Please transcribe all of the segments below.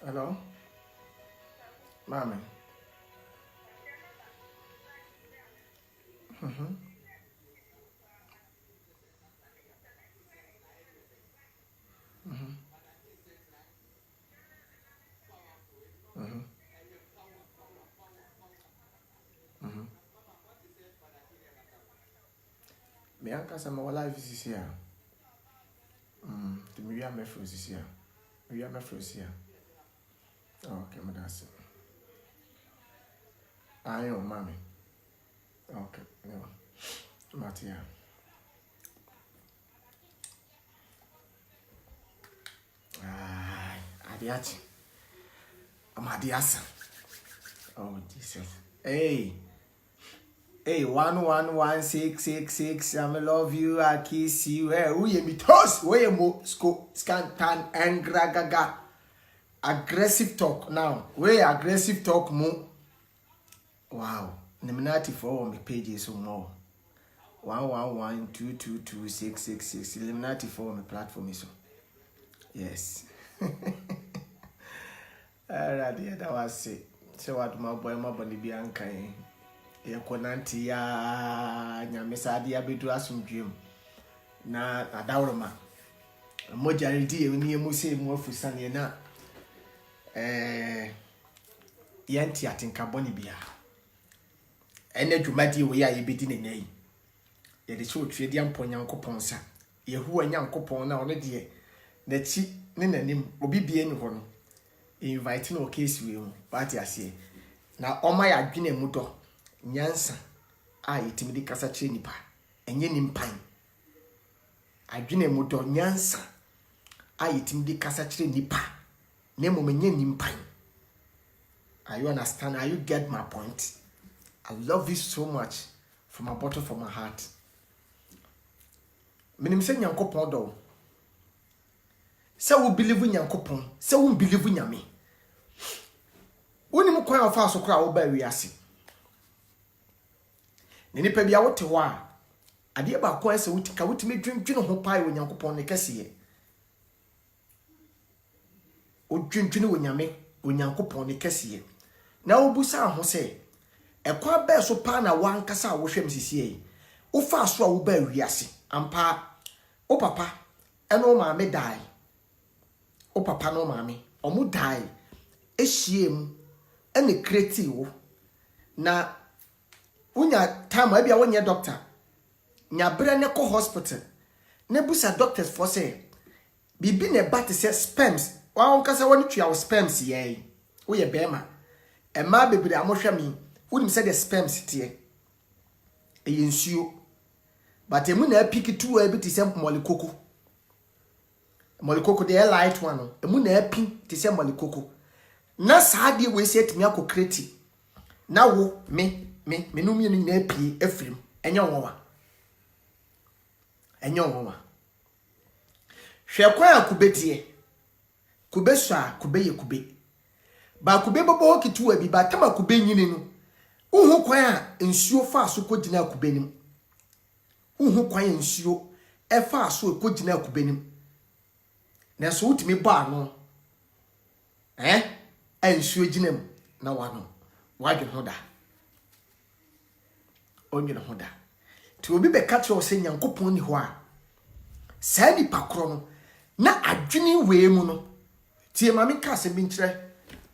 Hello? Mommy. Mm-hmm. Mm-hmm. Mm-hmm. Mm-hmm. Me anka sama wala life here. To me we are my friends here. We are my friends here. Oh, okay, my that's it. I know, mommy. Okay, no. Matia. Adiachi. I'm Adiasa. Oh, Jesus. Hey. Hey, 11166. I love you. I kiss you. Hey, who you me toss? Where you mo sco scan tan and gragaga. Aggressive talk now. Where aggressive talk mo? Wow. Nominati for my pages or more. 111222666. Illuminati for my platform is so. Yes. Alright, yeah, that was it. So what my boy my bunny bianca. Yekonanti ya nyamesadi abedu asumdwem na adawroma mojaridi eni emuse mu afusane na yanti atinka boni bia ene dwumadi we ya yebedi nenai ye de so twede ampo nyankopon sa yehu anyankopon na ono de na chi ne nanim obi bia ni ho no invite no case we mu party ase na oma ya dwene mu do nyansa a yetimidi kasa kire nipa enye nimpan adwene mu do nyansa a yetimidi kasa kire nipa na enye nimpan. Are you understand? Are you get my point? I love you so much from my bottom of my heart. Minim se nyankopon do. Se wo believe nyankopon, se wo believe nyame. Woni mu kwan afa so kra wo ba wiase. Ne nipa bia wote ho a ade ba ko ese wutika wutime dwendwene ho pai wo nyankopon ne kase o dwendwene wo nyame wo nyankopon ne kase na obusa ho se ekwa ba so pa na wankasa wo hwem sisi wo fa so a wo ba wiase ampa o papa eno o maame dai o papa no maame omu dai ehiem ene kreti wo na unya time abia wonye doctor nya bre ne ko hospital ne busa doctors for say bibi ne bat say sperms wa won kasa woni twa sperms ye wo ye bema e ma bebere amohwa mi wonim say the sperms tie e yensuo but emu na apiki tu a bi say molikoko the light one no emu na api ti say molikoko na saade we say timi akokreti na wo me no mi ni na apie afrim enye wonwa hwe kwa akubetie kubeso a kubeye kube ba kube bobo kitu abi ba tama kube nyini no uhu kwan a nsuo fa so kogina akube nim uhu kwan nsuo e fa so kogina akube nim na so utimi ba no nsuo ginam na wano wadwe hoda onye ho da ti obi be catch o se nyankopon ni ho a sa ni pakro no na adwene we mu no tie mame ka se bi nkire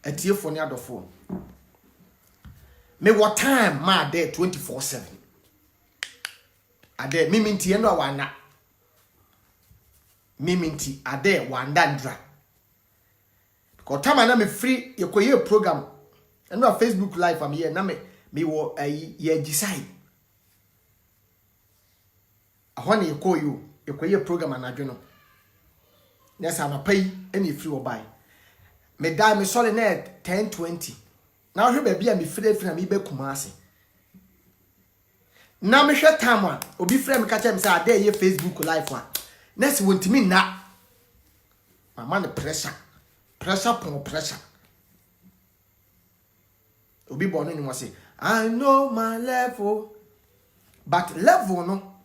atiefo ne adofo me what time ma there 24/7 ade miminti eno wana miminti ade wanda ndra ko tama na me free yekoye program eno Facebook live am here na me wo ye decide ahone yekoyo yekoye program anadwo no nessa mapai eni free obai me die me sole na 10:20 na hwe ba bia me free na me be kumase na me hwe time a obi free me ka che me say ade ye Facebook live one nessa wontimi na mama the pressure pon pressure obi born ni mo say I know my level but level no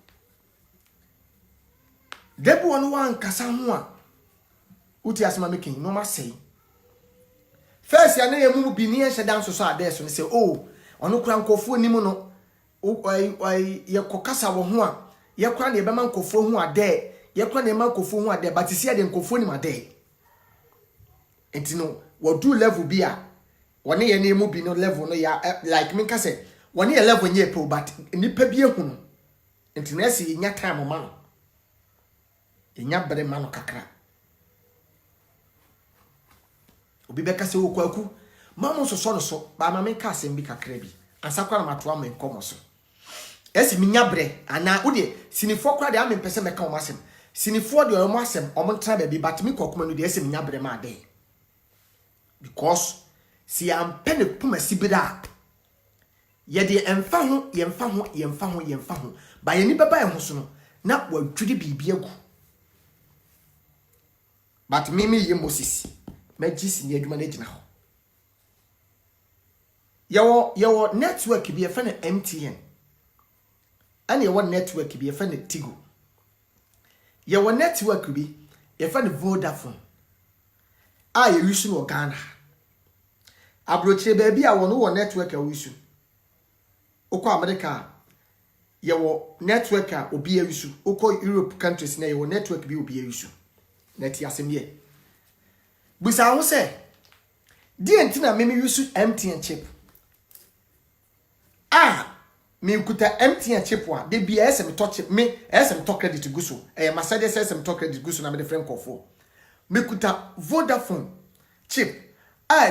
debu onu wan kasa ho a uti asema making no ma say first ya na yemu bi ni ehye dan so ade so ne say oh ono kura nkofo ni mu no ye kokasa wo ho a ye kura na ye bema nkofo ho ade ye kura na ye ma nkofo ho ade but see ade nkofo ni ma ade entino wo do level bi a woni ye na yemu bi no level no ya like me ka say woni ye level nye pe but nipa bi ehu no entino ese nya time ma no enya bere ma no kakra obi beka se wo kwaku mamu so no so ba ma me ka asem bi kakra bi ansakwa na matoa me nkomo so esi minya bre ana wo de sinifo kwa de am pese me ka o masem sinifo de o mo asem o mo ntra ba bi but me kokoma no de esi minya bre ma de because si am pene puma sibira ye de emfa ho ba ye ni baba e ho so no na wadwiri bibia gu but me ye Moses magisi ni adwuma na gina ho yawo network bi e fa na MTN ane yawo network bi e fa na Tigo yawo network bi e fa na Vodafone a ye use no Ghana abrochire ba bi a wono wo network a use okọ America yawo network a obi a use okọ Europe countries na yawo network bi obi a use net yasemye busa ho se di entina me use MTN chip me kuta MTN chip wa de bia SM touch me SM to credit guso Mercedes SM to credit guso na me de friend kofo me kuta Vodafone chip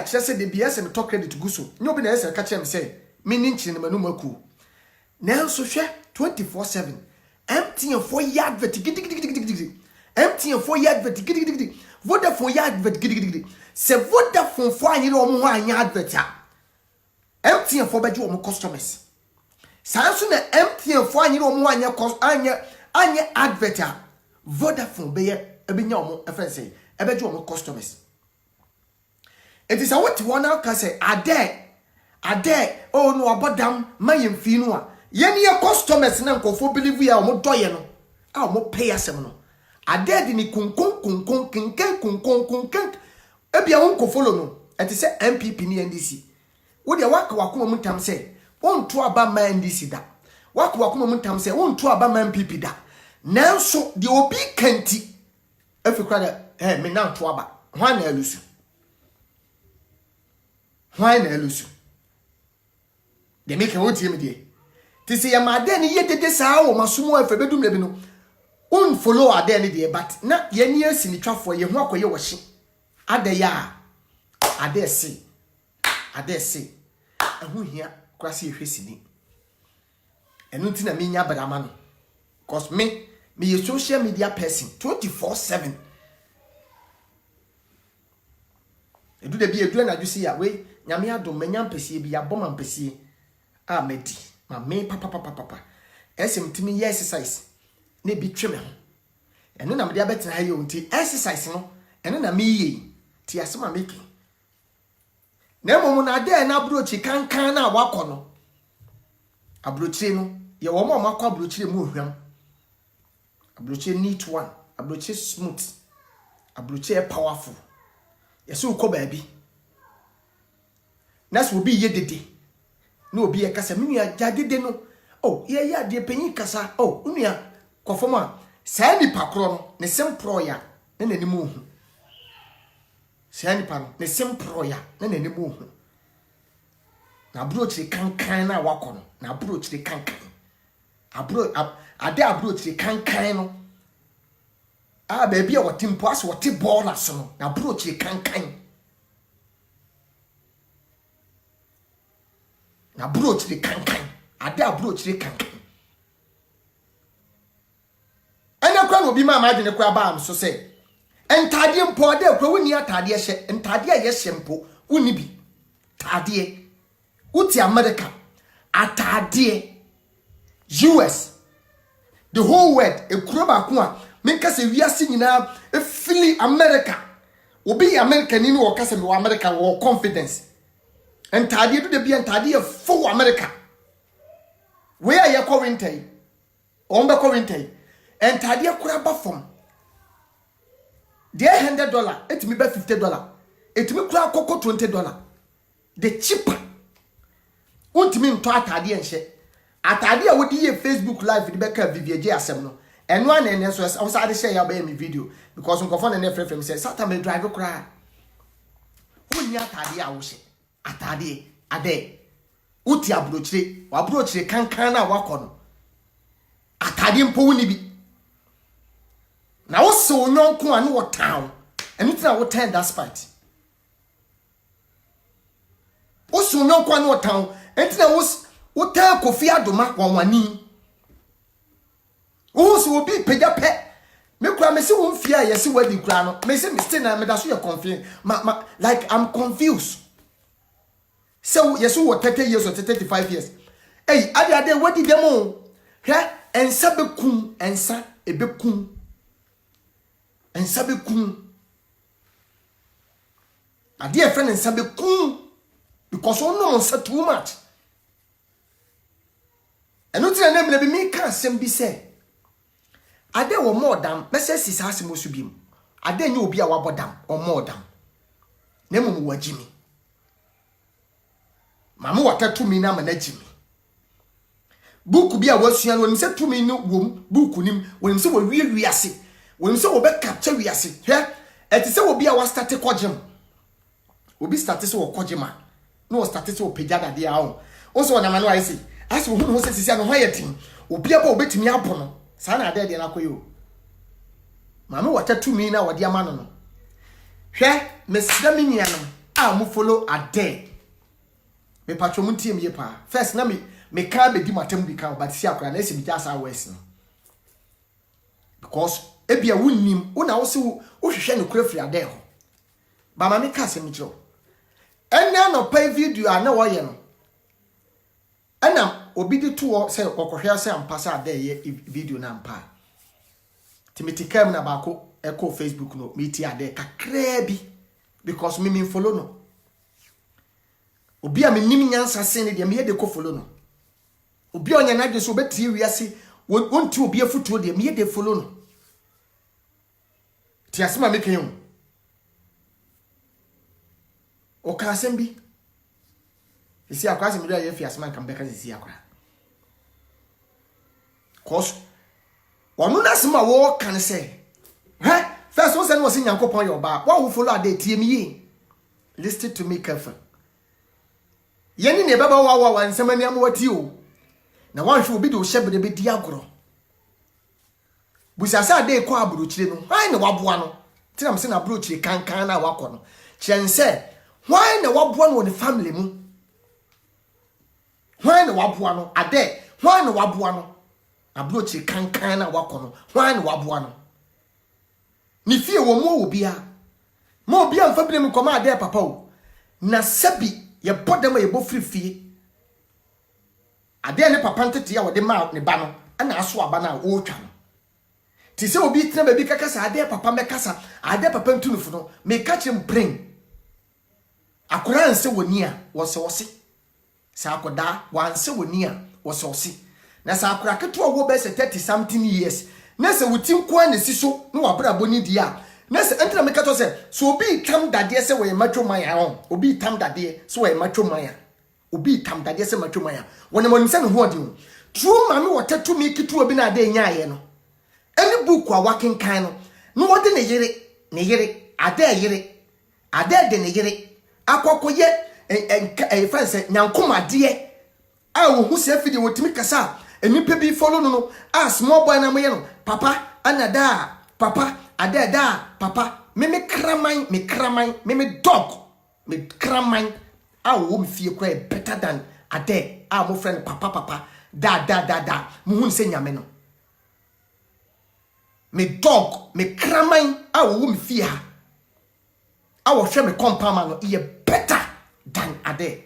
chese de bia SM to credit guso nyobi na SM ka chem say me ninchi ne manu maku na so hwe 24/7 MTN for yard vet gidigidi MTN for yard vet gidigidi Vodafone yard vet gidigidi se Vodafone for anyire o mo ho anya advert MTN for beju o mo customers sanso na MTN for anyire o mo anya advert Vodafone be ebenya o mo efense ebeju o mo customers it is a what one now can say ade oh no abodam mayem fi no a ye ne customers na nkofo believe ya o mo doye no a o mo pay asem no ade di ni kunkun kinken ebia won ko follow no it is say MPP ni NDC wo de waka wakoma mutam say won to aba ma NDC da waka wakoma mutam say won to aba ma MPP da nanso de obi kanti afikra da me na to aba hwan na elusu de make wo tie me de ti say ya ma de ni ye dede saa wo masomo afa bedum lebi no un follow ade ni de but na ye ni asini twafo ye ho akoye wo hye ade ya ade se ehu hia kwase ehwesini enu ti na me nya badama no cause me ye social media person 24/7 edu de bi edu na jusi ya we nyame adom manya mpese bi aboma mpese a medi ma me papa esem timi ye exercise na bi tweme ho enu na me dia betena ha ye onti exercise no enu na me ye ti asema meki na momu na de na abrochi kankan na wakọ no abrochi no ye wo mo makọ abrochi mu ohwam abrochi neat one abrochi smooth abrochi powerful yeso uko baabi nas obi ye dede na obi ye kasa menua jadede no oh ye ya de panyi kasa oh unua kofoma saa nipa kro no ne sempro ya na nanim ohu saa nipa no ne sempro ya na nanim ohu na abrochi kankan na wakọ no na abrochi kankan ade abrochi kankan no baby a wote mpo as wote ball aso no na abrochi kankan na abrochi kankan ade abrochi kankan ena kwa no bi ma adwene kwa ba am so se entade mpo ade kwa woni atade hye entade a ye hye mpo woni bi tade uti America atade US the whole world ekuro ba ko a menka se wiase nyina efili America obi America ni no kasa me wa America wo confidence entade do de bi entade full America we are ye winter on be winter entade kura ba fom de $100 etimi be $50 etimi kura koko $20 the cheaper untimi nto atade enhye atade a wodi ye Facebook live di beka VVJ asem no eno an ene so o sa de share ya ba mi video because nkofo na frefrem say sata me drive kura unya atade a wo hye atade ade uti abrochire wa abrochire kankan na wakọ no atade mpo woni bi na wo se onyonko anu wo town enu tina wo turn that spite wo se onyonko anu wo town entina wo ta Kofi Adoma wonwani wo se obi pagya pe me kura me se wo mfia yesi wadi kura no me se me stay na me da so you confused like I'm confused. So yes, what 30 years or 35 years. Hey, ade what did them all? Here and sabekun and sa ebekun and sabekun. A dear friend and sabekun because no one said too much. And not your name be me can't send be say. Ade or more than message is as most be. Ade you be our bodam or more than. Nemu wa Jimmy. Mama waka to me na managimi. Book be a wasuan when say to me no wom book nim when say we wiase when say we be capture wiase he et say we be a start kogem obi start say we kogema no start say we pejada de a also na manu I say as we hu say sisi no hoye tin obi aba obetimi abo no sa na ade de na koyo mama waka to me na wode ama no he mesra me nia no a mu follow ade me patro muntie me pa first na me ka be di matem di ka but si akora na esi bi jasa west no because ebia wunnim una wo se wo hwehwe ne kura firi ade ho ba ma me ka se me kiro enya no pa video a na wo ye no ena obi di to se okohwe se ampa se ade ye video na ampa timiti kam na ba ko eko Facebook no me ti ade kakra bi because me follow no obi a menim nyansa sen de me de ko follow no obi onya na de so beti wiase wonti obi afutuo de me de follow no ti asema me kan o ka asem bi isi akwa asem de ya fi asema kan beka isi akwa cause wonu na asema wo kan say first one say no sin yankopon your ba wo follow ade tie me yi listen to me careful. Yeni ne baba wa nsemani amwati o na wanhwe obi de o hyebere be di agoro busasa de ko aburuchire no hwan ne waboa no tinam se na aburuchire kankan na wakọ no chense hwan ne waboa no ne family mu hwan ne waboa no ade hwan ne waboa no aburuchire kankan na wakọ no hwan ne waboa no ni fie wo mu obia mo obia mfa binem koma ade papa o na sabi ye bodem ye bo frifie ade ne papa ntete ya wode ma ne ba no ana aso aba na o twa no ti se obi tena ba bi kakasa ade papa mekasa ade papa ntunufu no me catch him brain akora nse woni a wose sa akoda wanse woni a wose na sa akora keto wo be se 30 something years na se wutim ko na siso no wabra boni dia na se entra meka to se so obi tam dade se we matwo man ya obi tam dade se we matwo man ya obi tam dade se matwo man ya wona mo nse no ho odi o true mame wotatu mi kitu obi na ade nya ye no any book a wakin kan no wode ne yere ade de ne yere akokoye fanse nyankomade a wo hu se fidi wotimi kasa enipa bi follow no a small boy na mo ye no papa anada papa adeda papa me kraman me dog me kraman a wo me fie kra better than ade a mo friend papa da mo hu se nyame no me dog me kraman a wo me fie ha a wo hwe me compound no e better than ade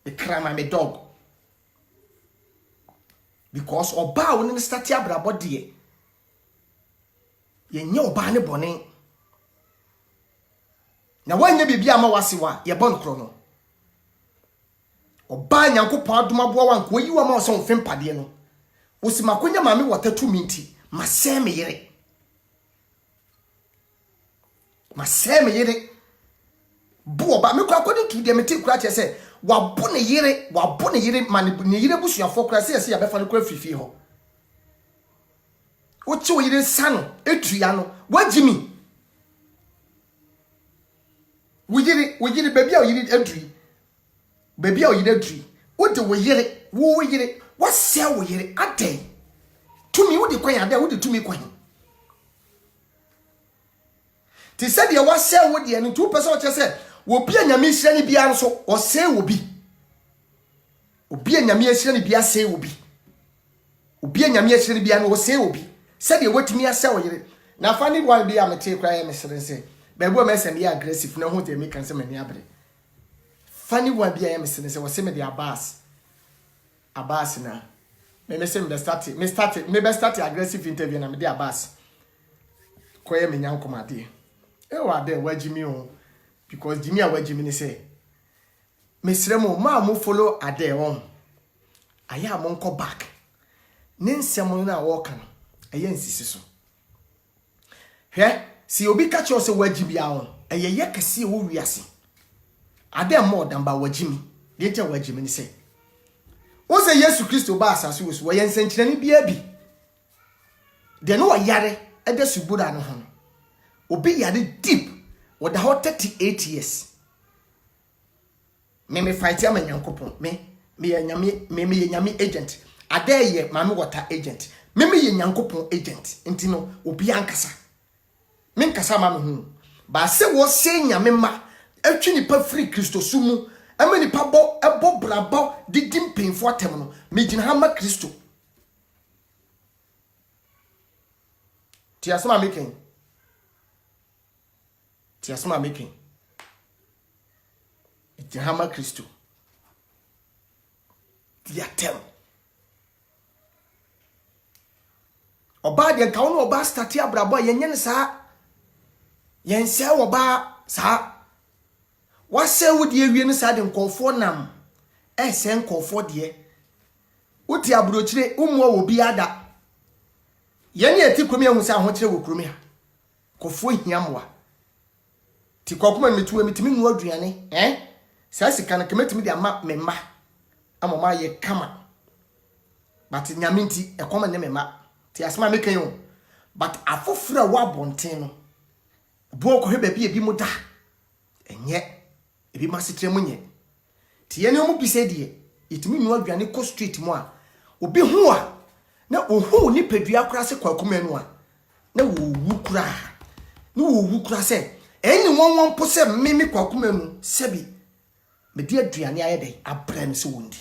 me kraman me dog because oba woni start abrabo de ye nye oba ne bone na wanye bibia ma wasewa ye bon kro no oba nyankopon adomabo wanko oyiwa ma so mfem pade no wosimakonya mame watatu minti maseme yere ma se me yere bo ba me kwa according to the mete kura che say wa bo ne yere ma ne yere busuafo kura se ya be fa no kura fifi ho wo che wo yere sano etua no wagimi wo yere baby a yere adui baby a yere adui wo de wo yere what sell wo yere adai to me wo de kwan adai wo de to me kwan ti said ye what sell wo de no two person che say wo bia nyame hira ni bia so o say wo bi obi nyame hira ni bia say wo bi obi nyame hira ni bia no o say wo bi said ye watimi asa wo yere na fani one bia mete kra ye mesere say bebo me say me aggressive na ho te me kan say me ni abre fani one bia ye mesere say wo say me de Abbas na me say me start aggressive interview na me de Abbas koye me nyanko made e wa de wagimi o because Jimmy a wagimi ni say mesere mo ma mo follow ade won aya mo nko back ne nsem na wo kan eye nsisi so hwe si obi ka che o se wagimi a won eye ye kase wo wiase ade mo damba wagimi de te wagimi ni say o se Yesu Kristo ba asase wo so wo ye nsenkyerani bia bi de no yare ede subura no ho obi yare deep with the whole 38 years me fight am nyankopon me nyame agent adeye mame water agent me ye nyankopon agent ntino obi ankasa me nkasa ma me hu ba se wo se nyame ma atwi nipa free Kristo sumu ama nipa bo ebo brabo didim penfo atem no me gina ha ma Kristo ti asoma making Tiasma making. Jahama Christo. Diatem. Oba de ka won oba start abrabo yenye sa. Yense oba sa. Wase wodi awie ne sa de nkofo nam. Se nkofo de. Uti abrochire umwo obi ada. Yene eti kromi ehun se ahokyere wo kromi ha. Kofo hiamwa. Ti kokoma metuwe mitimi nu aduane sa sika na kemetimi de ama memma amoma ye kama but nyame nti ekoma ne memma ti asema mekan yo but afofura wa bonten no bo ko hebe bi mu da enye ebi masetre mu nye ti ye ne omu bise die itimi nu aduane ko street mu a obi hu a na ohu ni padua kura se kwakoma nu a na wo wu kura se eni won po se mimi kwakoma nu sebi me di aduane ayede abran se wondi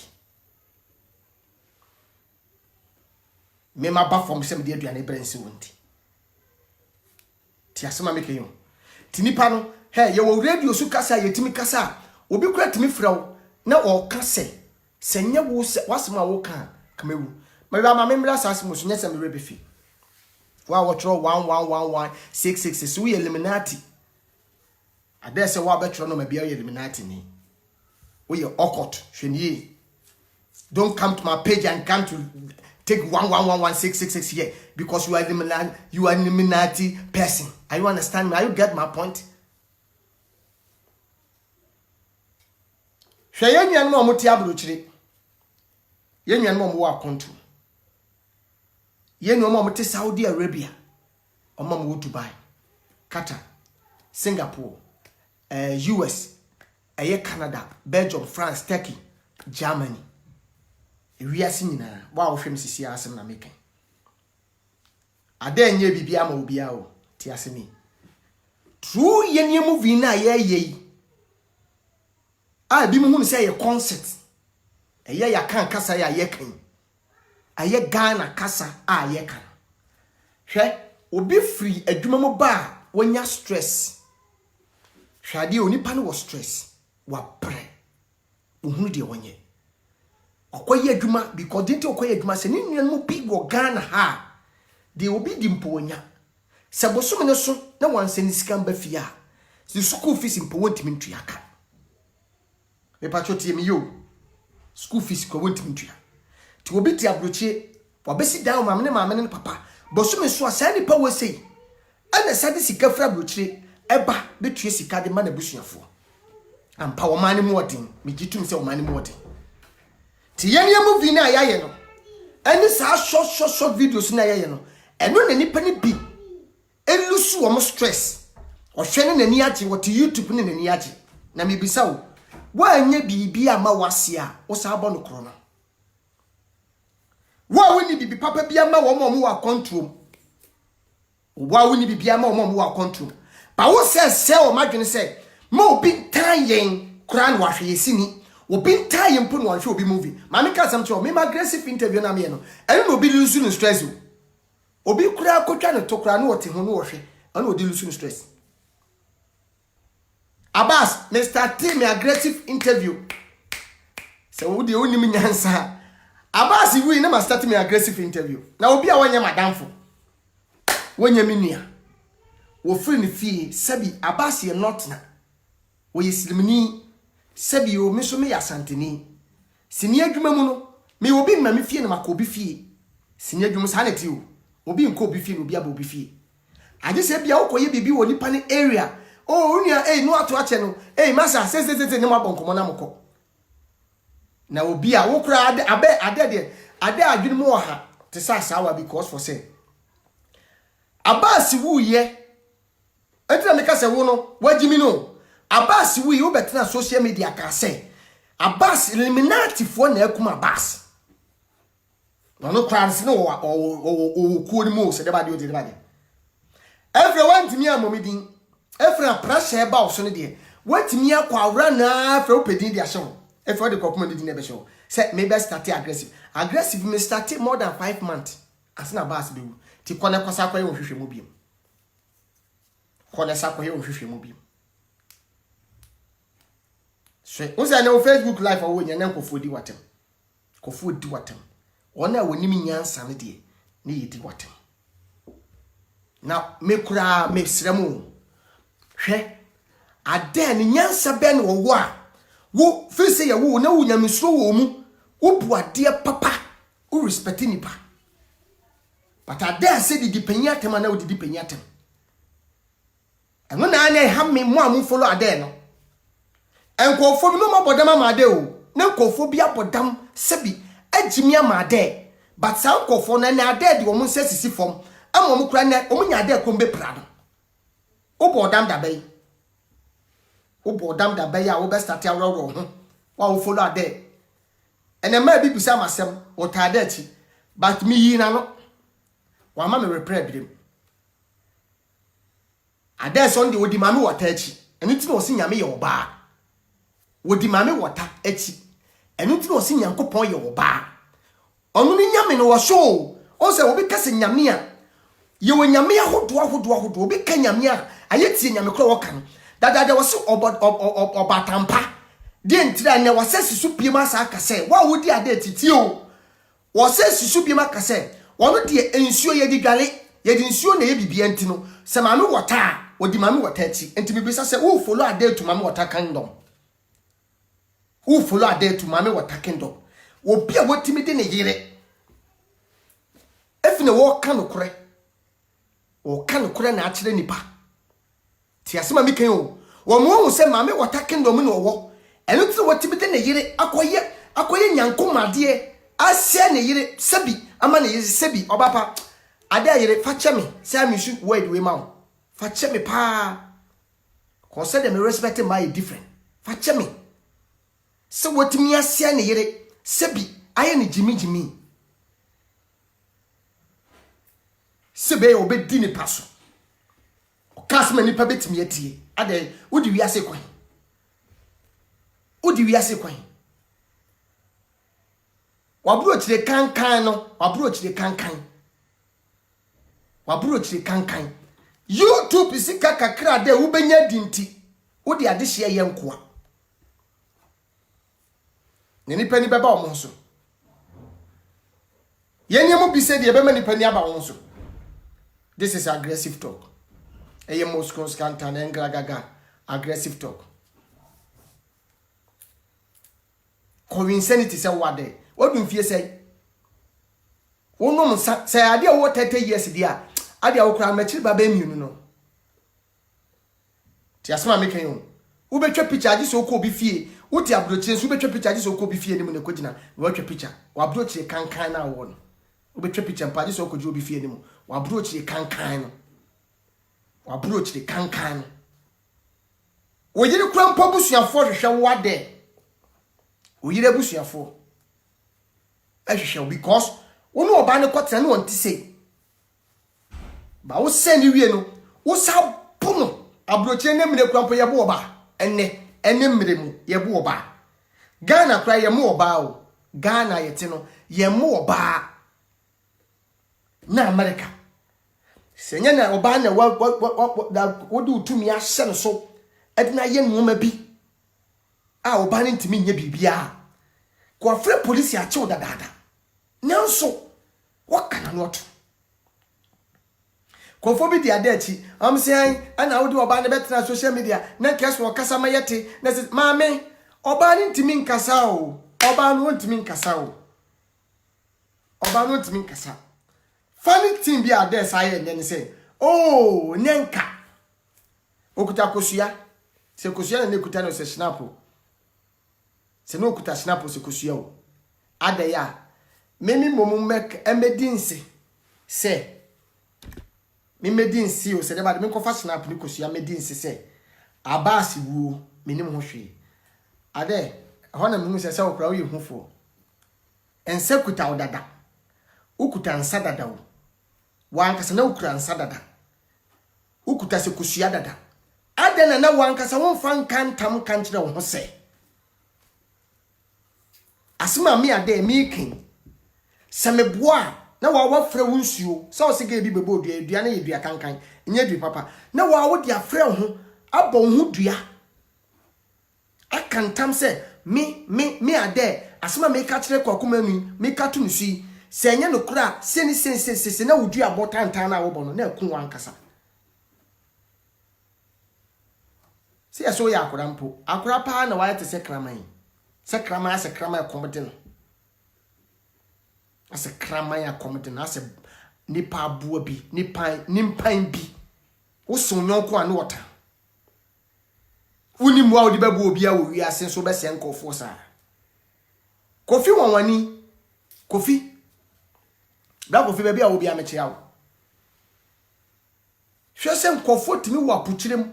me ma ba fom se me di aduane abran se wondi ti asema me keyo ti nipa no he ye wo radio su kasa ye timi kasa obi kura timi frawo na o kase senye wo se wasema wo kan kamewu me ba ma me mra sase mo so nyese me rebefi wa wo tro 111166 so we eliminati ade se wa betro no ma bia eliminati ni we okot hwenie don't come to my page and come to take 111166 here because you are eliminati person. Are you understand me? Are you get my point? Hwe yenyan no moti abrochire yenyan no mo wa kontu yenyan no moti Saudi Arabia omam wo Dubai Qatar Singapore US Canada Belgium France Turkey Germany ewiase nyina wa wo hwem sisi asem na meken ada enye bibia ma obia o ti asemi true yenye movie na ye bi mu hu se ye concert ya kan kasa ya ye kan aye Ghana kasa ye kan hwe obi free adwuma mo ba wonya stress hwade onipa no wo stress wa pre ohunu de wonye okoye adwuma because dinte okoye adwuma se ni nnuan mo bi wo Ghana ha de obi di mpo wonya se bosom ne so na wanse ni sika mba fia se school fees mpo wontimi ntua ka me patroti mi yo school fees ko wontimi ntua ti obi ti abrochie wabesi down mamne ne papa bosom so asani pa wo sei ana sade sika fra abrochie eba betue sika de ma na busuafo ampa wo mane modin megitum se wo mane modin ti yene movie na yaye no ani sa short videos na yaye no eno na nipa ne bi elusu wo stress o hwene na ni age wo ti YouTube ne na ni age na mebisa wo wanya bibi ama wase a wo sa abo no krono wa woni bibi papa bi ama wo mo wa control wa woni bibi ama wo mo wa control ba wo se o madwene se ma obi tan yen kran wa hwe yesini obi tan yen po no hwe obi movie ma me ka sam cho me aggressive interview na me no eno no obi lose no stress obi kura akotwa no to kura no wote ho no wo hwe eno odi lose no stress Abbas Mr. T me aggressive interview so wo de onim nyansa Abbas we na ma start me aggressive interview na obi a wanya madamfo wanya minua wo free ni fie sabi Abbas ye not na wo yeslimni sabi o meso me yasanteni sini adwuma mu no me obi ma me fie na makobi fie sini adwuma sa na ti o obi nko obi fie no obi aba obi fie age se bia wo koye bibi wo nipa ne area oh unia no ato ache no masa se ne mabonkomo na mko na obi a wo kura ade adwene mu oha te sawa because for say Abbas wuye etra me ka se wo no wagimi no Abbas wuye wo betena social media ka se Abbas eliminati fo na akuma Abbas no kura se no o ku ni mo se de ba de o de ba de everyone to me amomidin Efra pressure ba o so ne de watimi akwa awra na afra opedin de ahye ho efra de kokoma de din ebe hye say maybe start aggressive me start more than 5 months asina Abbas be wu ti kone kwasa kwaye ohwehwe mu biem kone sa kwaye ohwehwe mu biem so uza na Facebook live awo nya na nkofodi watem kofodi watem ona woni mi nyansa ne de ne yedi watem na me kura me sremu hwe aden nyansa ben wo a wo fi se ye wo na wo nyamesro wo mu wo bu ade papa wo respect nipa but aden se di penyatem na wo di penyatem eno na anya ha me mo am follow aden no enkofo bi no mabodam amade o na enkofo bi abodam sebi agimi amade but sa enkofo na na ade di wo mo sesisi fom ama mo kura na wo nya ade kombe prado Obodam da bay ya wo be start awro ho wa wo follow ade ene ma bi bisa masem wo ta ade chi but me yi na no wa ma me repair bidem ade so ndi wodi ma me wota chi enu ti no si nyame ye oba wodi ma me wota achi enu ti no si nyankopon ye oba onu ni nyame no wo so o se wo bi kase nyame a ye wo nyame ahodo obi ka nyame a ayeti nyame kro wo kan dada wo se obatampa de ntira ne wo se sisu piema sa aka se wa wodi ade titi o wo se sisu piema aka se wono de ensuo ye di dwale ye di ensuo na ye bibia ntino se ma me wota wodi ma me wota achi enti bibisa se wo follow ade to ma me wota kingdom wo follow ade to ma me wota kingdom obi a wotimi de ne yire efine wo kan okore o kan kura na akire nipa ti asema mi kan o wo mo se ma me wota kingdom no wo eno ti woti bi de ne yire akoye nyankomade asia ne yire sabi ama ne yire sabi obapa ade yire fa che me say me should word we ma fa che me pa ko se de me respect my different fa che me se woti mi asia ne yire sabi aye ne jimi sebe obedi ni paso okasma ni pa betimi atie ade wodi wiase kwan waburo chire kankan no waburo chire kankan YouTube sika kakra de ubenya dinti wodi ade hye ye nkoa ne nipa ni beba omo so yenye mo bi se de bema nipa ni aba won so. This is aggressive talk. Eye Moscow scantan engragaga aggressive talk. Coincidence say what day? What do you say? Wono say ade wo 30 years dia. Ade wo kra machiri baba emi no. ti asema make you wo betwa picture agi so ko bi fie wo ti abrochire so betwa picture agi so ko bi fie ni mu ne kogina wo betwa picture wo abrochire kankan na wo no wo betwa picture pa agi so ko jo bi fie ni mu wo abrochire kankan no wo abrochire kankan no wo yire kura mpo busuafo hwehwe wo ade wo yire busuafo ehwehwe because wo no oba ne kwotena ne wonti sei ba wo se ni wie no wo sa puno abrochire ne mire kura mpo ye bo oba ene mire mu ye bo oba Ghana kura ye mu oba o Ghana yete no ye mu oba na America senya na oba na wo du tumi ahye no so edina ye nwoma bi a oba ne ntimi nya bibia ko afre police a che odadada nanso wakana no to ko fo bi dia dachi am say ana wo di oba ne betra social media na kesi wo kasa mayete na say maame oba ne ntimi nkasa o oba no ntimi nkasa o oba no ntimi nkasa funny thing bi ade say ne say oh nenka okuta kosua se kosua na kuta no se snapo se no kuta snapo se kosua o ade ya memi momu mek emedinse se mi medinse o se de ba de me kofa snap ni kosua medinse se abasi wuo menim ho hwe ade hona me hu se okra wo yehufo ense kuta odada ukuta nsa dada o wankasa na ukura nsa dada ukuta se kosua dada ade na wankasa won fa nkantam kankyere wo ho se asema mi ade mi kin se meboa na wa frɛ wo nsuo se o se ga bi bebo dua na ye dua kankan nya dua papa na wa wo dia frɛ ho abɔ ho dua akantam se mi ade asema mi ka kyerɛ kwakoma mi ka to nsu se nya no kura se ni se na wo dua botantan na wo bɔ no na ku wankasa se ya so ya akura mpo akura pa na wa yete se kraman se kraman komode no ase kraman ya komode no ase nipa abuo bi nimpan bi wo so nyonko ane wota woni mu a wo de babu obi a wo wi ase so be se nkofo sa kofi wanwani kofi da kofi be bia wo bia meche awo hwe se nkofo timi wo apuchirem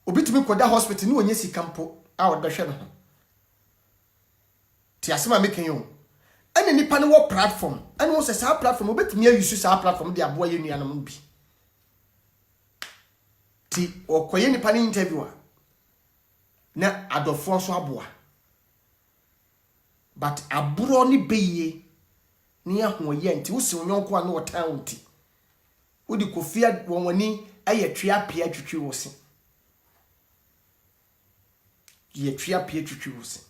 obi timi koda hospital ni onye sika mpo a wo behwe no ti asema meken yo ene nipa ne wo platform ene wo se sa platform obetimi ayusu sa platform de aboa ye nuanam bi ti okoye nipa ne interviewer na adofo so aboa but aburo ni beye ni ahoye nti wo se onyonko a na wo tan wonti wo di kofia wonwani ayetwe apia twetwe wo se yetwe apia twetwe wo se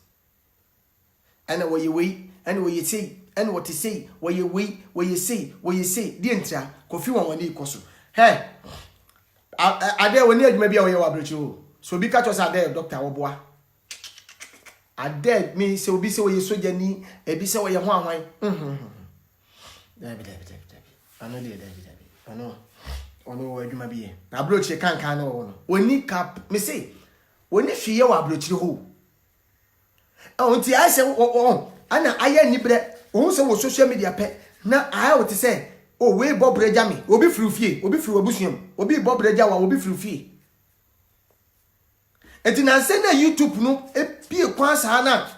ana wo ye wei ana wo ye sei ana wo te sei wo ye wei wo ye sei di entra kofi wonwani ikoso he ade woni adwuma bia wo ye wa brochi o so bi ka cho sa ade doctor wo boa ade mi se obi se wo ye soja ni ebi se wo ye ho anwan David. Ano de David. Ono adwuma bia na brochi kankan na wo no oni cap me say oni hwiye wa brochi ho onti I say ana aya ni bre o se wo social media pe na aya wo te say o we bobreja me obi frufie obi fru obusuam obi bobreja wa obi frufie enti na se na YouTube no epie kwan sa na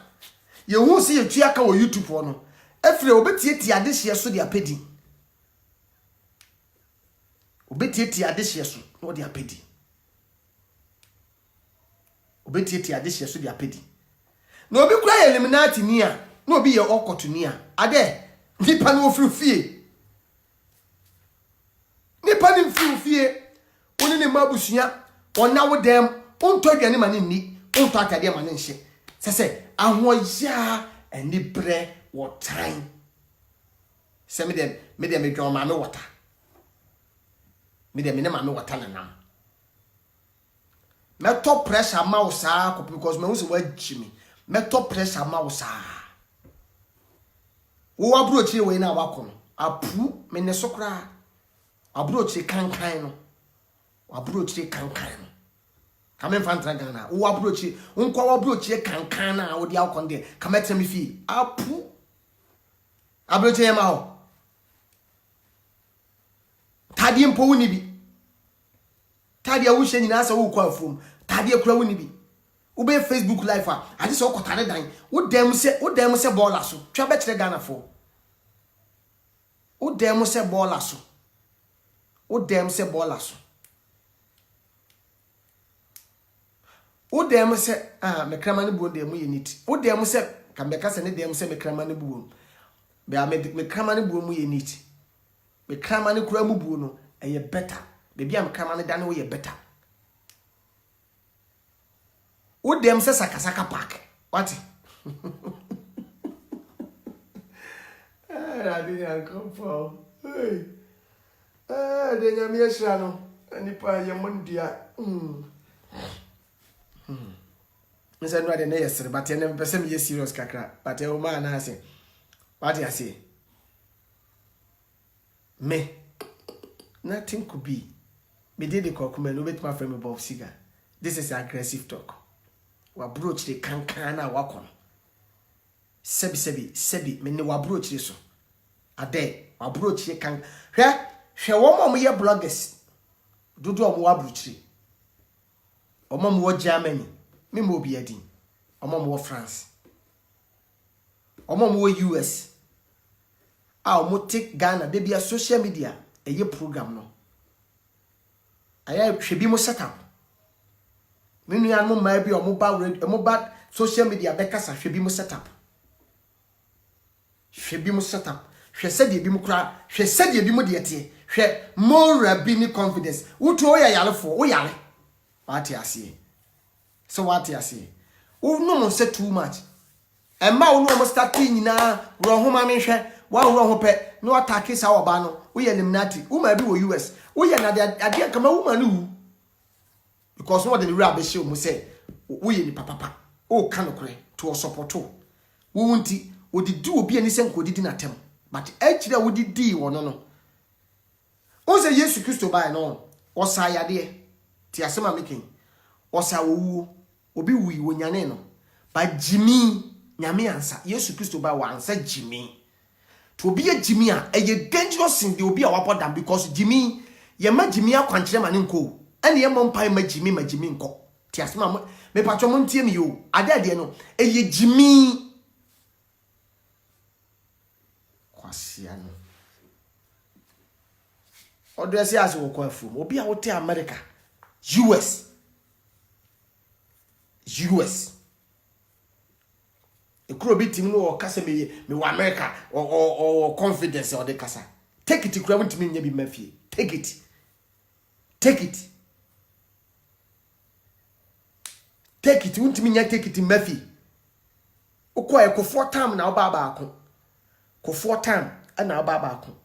ye hu se ye tua ka wo YouTube ho no efre obetietie adehye so de apedi obetietie adehye so no de apedi obetietie adehye so de apedi no obi kura eliminati ni a no obi ye okoto ni a ade nipa no frufie nipa ni frufie oni ne mabusuya ona wo dem onto adwane ma ne ni onto akade ma ne nhye sese ahoya eni bre wo time se me dem edwan ma me wota me dem ne ma me wota na nam me top pressure ma wo saa ko because me wo se wa jimi me top pressure ma wo saa wo abrochi we na wakọ no apu me ne sokra abrochi kankan no abrochi kankan no Come in Fantra Ghana. Who approach it? Unko approach ye kankana or the alconde. Come at me fee. Apu. Abroach ye mao. Tadi mpo unibi. Tadi a wishen in answer who call from. Tadi a crow unibi. Ube Facebook live. I just saw Kotane dying. What them say ballasso. Trabet the Ghana for. What them say ballasso. What them say ballasso. What them say, me cramani bu dem you need. What them say, can be cast and them say me cramani bu. Be I me cramani bu you need. Me cramani cramu bu no, and ye better. Baby, I'm cramani done way better. What them say Sakasaka Park? What? I didn't come from. Hey. Then you're mere shano, and if I am Mundia. I said, no, I didn't yesterday, but I never perceive you serious cacra. But a woman has it. What I say? Me. Nothing could be. Me did the cockman over my friend above cigar. This is aggressive talk. Wa broach the cancana walk on. Sebi, me ne wa broach this. A day, wa broach ye can. She woman me bloggers. Do wa broach. Omam wo Germany, me mo bi adin. Omam wo France. Omam wo US. Mo take Ghana de bia social media eye program no. Aya hwebi mo setup. Me nua mo ma bi mo ba social media be kasa hwebi mo setup. Hwebi mo setup. Hwe se de bi mo kra, hwe se de bi mo de tie. Hwe more rabini confidence. Wuto o ya yalefo, o yale. What you see? So what you see? Oh no, say too much. And ma no mo starting na ro homa me hwe wa ro ho pe no attack sa oba no we eliminati wo ma bi wo US wo ye na de kama wo ma no because what the rap be show mo say wo ye ni papa o ka no kure to support wo wunti wo di du obi ani senko didi na tem but actually wo di wo no o say Yesu Kristo ba no o sa yade ti asema making osa wo obi wi wo nyane no ba jimi nyame ansa Yesu Kristo ba wa ansa jimi to obi a jimi a eye dangerous in the obi a wapodam because jimi ye ma jimi akwankyere ma ne nko ene ye mo mpai ma jimi nko ti asema me patwo mo ntie mi yo ade no eye jimi kwasia no odo ese ase wo kwa fu obi a wote America US ekuro bitim no o kasa me wa America or confidence or the kasa take it kura won't nya bi mafie take it won't nya take it mafie ukwa ekofo time na oba ba ako kofo time na oba ba ako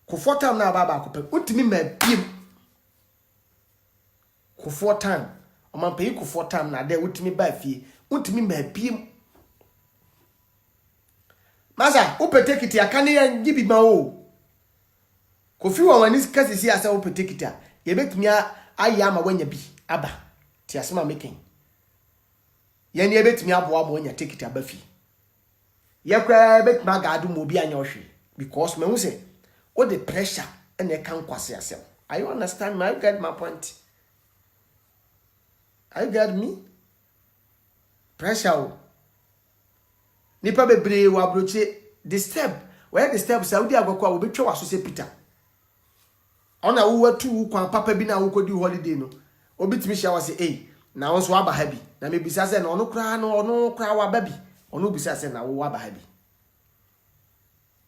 kofo time na oba ba ako pe won't ma biem kofo time o man pay kofo time na de won't ba fie won't ma biem Maza, upe take it ya kani ya njibi ma o. Kofi wa wani kasi asa upe take it ya. Yebet miya ayama wenya bi. Aba. Ti asema making. Yani yebet miya abuwa wenya take it ya bafi. Yekwe yebet miya gadu mobi anyoshi. Because me use, all the pressure and they can't kwasi yourself. Are you understand me? You get my point? Are you get me? Pressure. Nipa bebre wa broche the step where the step Saudi agokwa wo betwa waso se Peter ona wo watu kwan papa bi na wo kodi holiday no obitimi sha wase na won so aba ha bi na me bisa se na ono kra wa ba bi ono bisa se na wo aba ha bi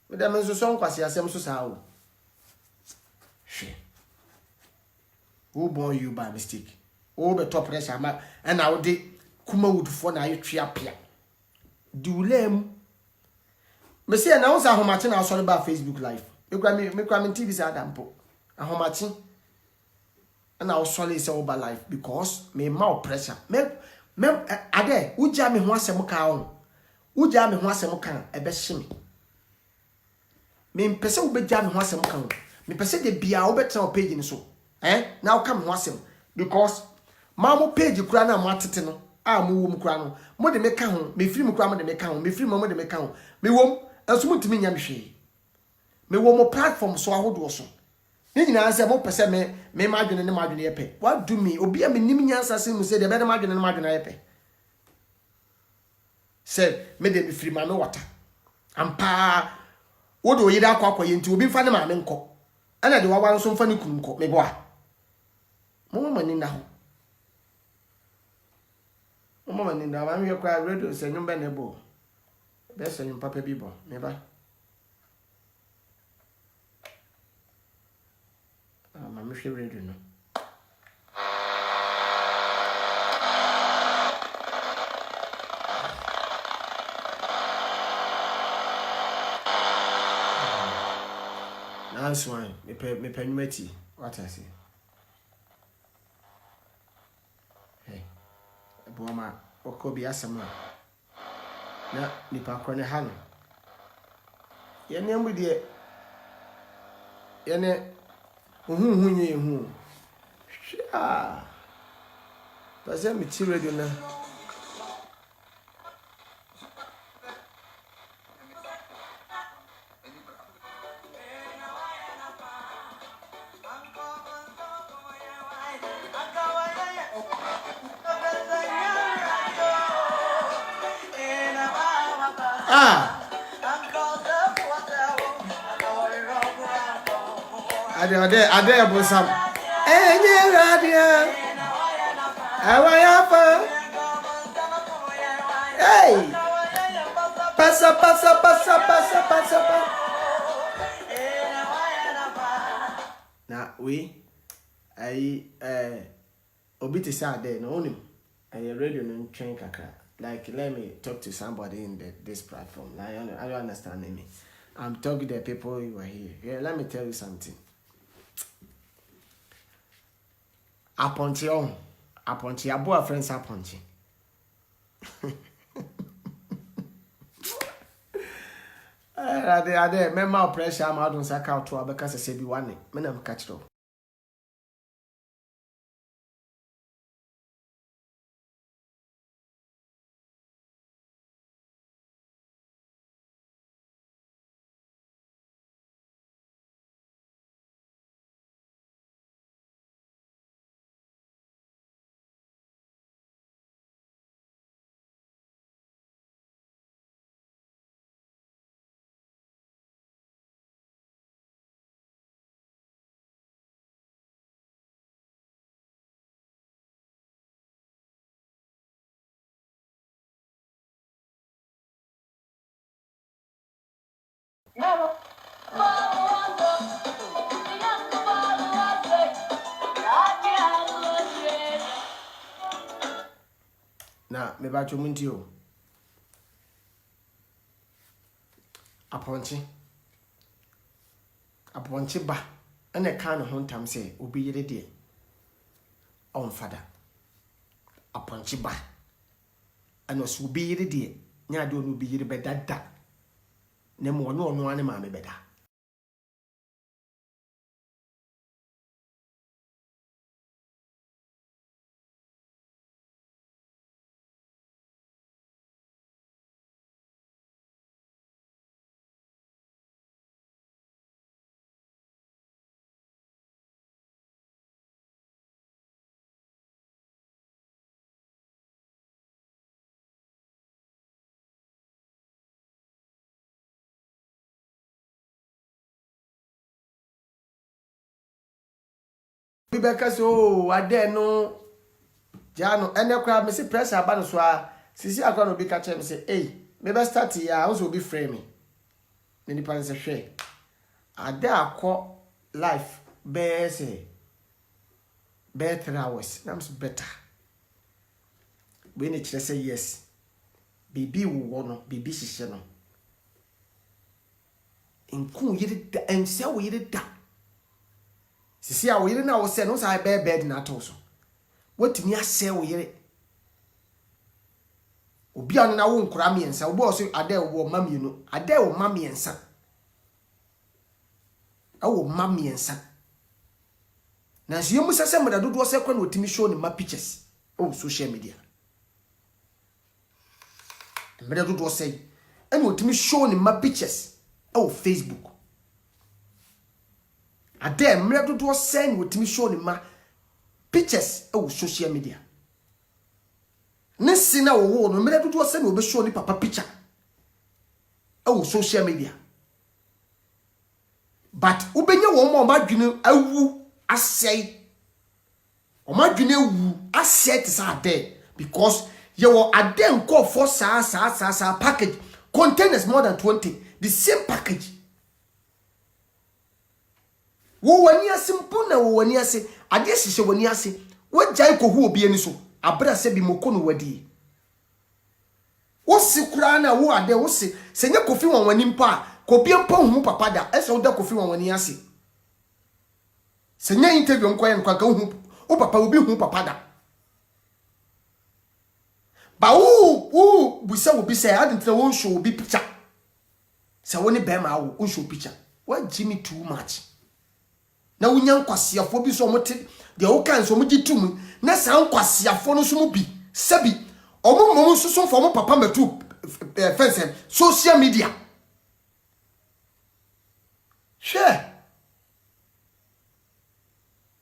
me da me so so nkwase asem so sa o hwe who born you by mistake o be top pressure ma na wo de kuma wudufo na ayetwe apia Dulem. Me say na wonsa ahomachi na asori ba Facebook live. Me kwa me TV say adampo. Ahomachi na osori say oba live because me ma pressure. Me ade uja me ho asem ka on. Uja me ho asem kan ebe hye me. Me mpese wo beja me ho asem kan. Me pese de bia wo betra o page ni so. Na wo ka me ho asem because Mamo page kura na mo atete no. A mo wom kura no. Mo de meka ho, me firi mo kura mo de meka ho, me firi mo de meka ho. Me wom, enso mo ntimi nya me hwe. Me wom platform so ahodo so. Ni nyina se mo pese me madwene ne madwene ye pe. What do me? Obi a me nim nyansa se mu se de be de madwene ne madwene ye pe. Se me de me firi ma me wata. Ampa wo de oyida akwa ye nti obi fa ne ma me nko. Ana de wawa nso mfa ne kunu nko. Me bo a. Mo mani na ho. Mo mani na ma me kwa radio se nyumba ne bo. Be se nyum papa bi bo. Me ba. Ma me hwe radio no. That's why me pay numeti. What I say? Hey, Boma, Okobi Asama. Na nipa kone hano. Yene ambu de yene hunye hu. Sha. Pase mi ti radio na. Ade abosam. Enye radio. Awaya. Hey. Passa. Na we obi te say there no onim. Radio no train kakra. Like let me talk to somebody in this platform. Like, I don't understand me. I'm talking to the people who are here. Yeah, let me tell you something. Aponchi abo friends aponchi. Ade memma pressure am adun saka to abeka se bi wane. Me na catch up. Na me ba chomu nti o. Aponchi ba ene kan ho ntam se obi yire de on fada. Aponchi ba eno so obi yire de nya de onu obi yire bedada. Ne mo no ane ma me beda. Bibeka so ade no jano ene kwa me se pressure aba no so a sisi akwa no bi ka che me se me be start ya so be frame me ni pan se hwe ade akọ life be se better hours nam so better we ni kire say yes bibi wo no bibi hihye no enku yire da ense wo yire da sisi a wo yire na wo se no sa be bed na to so wotumi ase wo yire obi anu na wo nkura miensa obo so ade wo mamienu ade wo mamiensa awo mamiensa na so yemu sese mo da dodo se kwa na otimi show ni ma pictures oh social media mmerɛ dodoɔ sɛ ɛna otimi show ne ma pictures oh Facebook ade mmerɛ dodoɔ sɛ ne otimi show ne ma pictures oh social media ne sina wo no mmerɛ dodoɔ sɛ ne obe show ne papa picture oh social media but ubenya wo ma omadwene awu asɛe omadwene awu asɛe te sa ade because you will add call for sa package containers more than 20 the same package wo wani asimpu na wo wani ase ade hihye wani ase wo jai ko hu obi ani so abra se bi moko no wadi wo sikura na wo ade wo se senye kofi wan wani mpa kobi mpa hu papa da ese wo da kofi wan wani ase senye interview nko ya nko ka hu o papa obi hu papa da ba wo busa wo bi say adintra won show bi picture say woni be ma wo show picture what Jimmy too much na wonya nkwasiafo bi so mote de wo kan so mogi tum na sa nkwasiafo no so mo bi sabi omo so fo mo papa metu fence social media share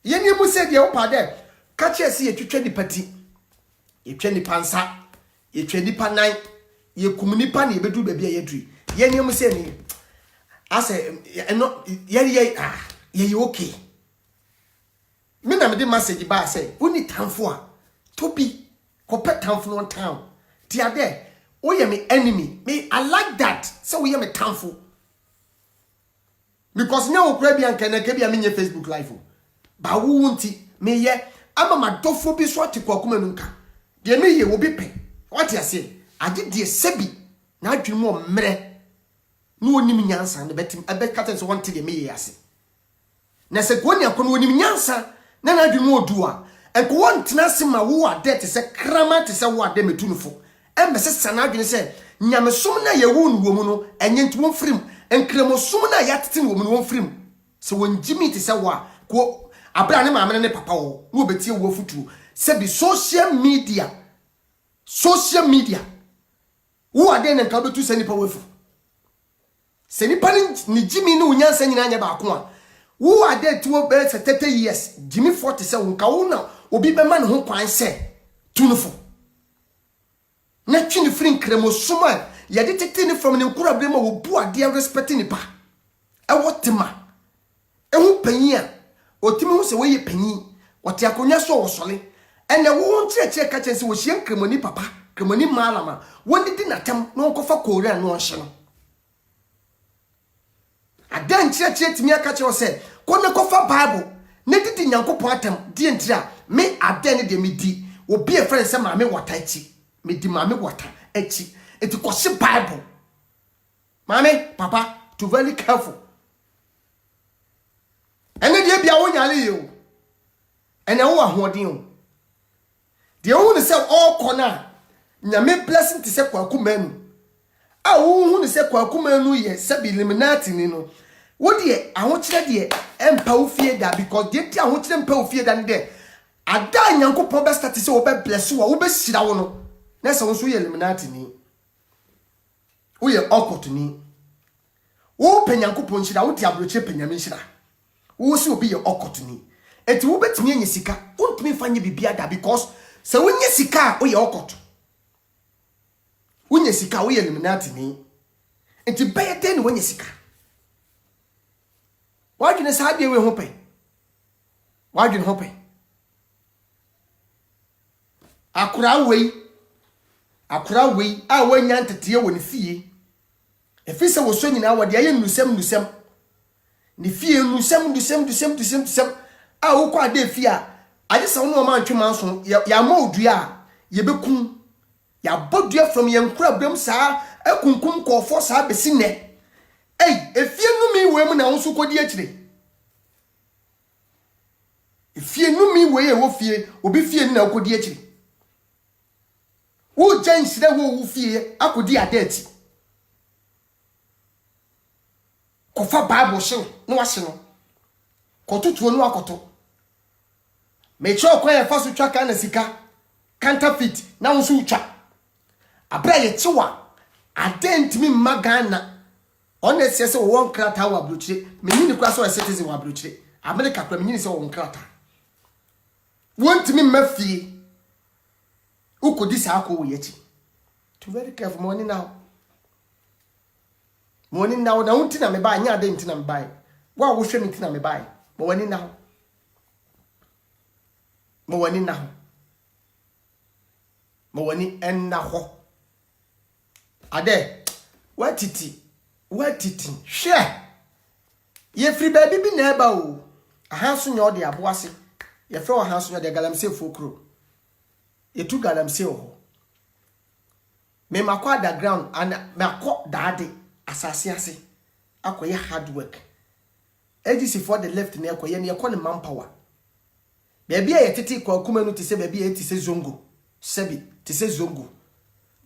yeni mu say de wo pa de ka che se yetwetwe ni pati yetwe ni pansa yetwe nipa nan yekum nipa na yebedu ba bia yedri yeni mu say ni ase no ye okay me na me de message ba say uni tamfo a to be kopet tamfo no town ti ade o ye me enemy me I like that so we ye me tamfo because now okra bia nka na ka bia me nye Facebook live o ba wo wonti me ye ama madofo bi so atikwa kuma no nka de me ye wo bi pe what you say ade de sebi na adwene mo mmere no onim nyansa ne betim abekata so wonte de me ye ase na se kwoni akono onim nyansa na na adwene mo duwa enko wontena se ma wo ade te se krama te se wo ade metunufo embese sana adwene se nyamesom na ye wo nu wo mu no enye ntumo frim enkremosom na ya tete wo mu no wo frim se wonjimi te se wo ko abra ne maame ne papa wo no obetie wo futu se bi social media wo ade ne nka betu se nipa wefu se nipa ni jimi ni unyansa nyina anya ba ko a wo ade tuwo be 30 years jimi 40 se nka wo na obi be ma ne ho kwan se tunufo na twini frin kremosoma ya de tete ni from ne nkura bre ma wo bu ade respect ni pa e wotema e hu panyi a otimi hu se wo ye panyi wote akonya so wo sole ene wo ncheche ka chense wo hie kremoni papa kremoni malama woni di natam no nkofa korea no hye no adan ncheche timi aka che wo se ko ne kofa bible ne didi nyankopon atam die ntira me adan ne de me di obi e friend se ma me wata echi me di ma me wata echi eti ko se bible mame papa to very careful ene de bia wo nyale ye ene wo ahoden o de wo ne se all corner nyame blessing ti se kwaku manu a wo hu ne se kwaku manu ye se bi eliminati ni no wo de ahokyere de empa wo fie da because de ti ahokyere empa wo fie da ne de ada nyankopon be start se wo be bless wo be hira wo no na se wo so ye eliminati ni wo ye okot ni wo pe nyankopon hira wo ti abroche pe nyame hira wo si obi ye okot ni eti wo betimi enye sika wo ntimi fanye bibia da because se wo nye sika wo ye okot wo nye sika wo ye eliminati ni enti be den wo nye sika wadwene sa de we ho pe wadwene ho pe akura wei a wanya ntete wo ne fie efise wo so nyina wo de aye nusem ne fie nusem a wo kwa de fie a ade sa wo ma ntwe manso ya ma odua a ye bekun ya bodua from ye nkura bram sa akunkum kofo sa besi ne efie numi we mu na wo so kodi akire efie numi we ye wo fie obi fie ni na kodi akire wo jansire wo fie akodi adati kofa bible hye no wahye no kototuo no akoto mecho kwa ya faso twaka na sika counterfeit na wo so utwa abra ye chewa adentimi magana honestly say wo nkrata wa abrochire menyi ni kwa so citizen wa abrochire America kwa menyi say wo nkrata wontimi mafie ukodi sa akọ wo yechi to very careful morning now na unti na me buy nya de nti na me buy wa wo hwe me nti na me buy morning now mawani enna ho ade watiti hwe ye free baby bi na eba o ahanso nya ode aboase ye fe ahanso nya de galamsey fokro ye tu galamsey ho me makwa underground ana me akọ daade asase ase akoye hard work agency for the left na akoye na yakọ ne manpower baby a yetete kwa kuma no tise baby a tise zongo sebi tise zongo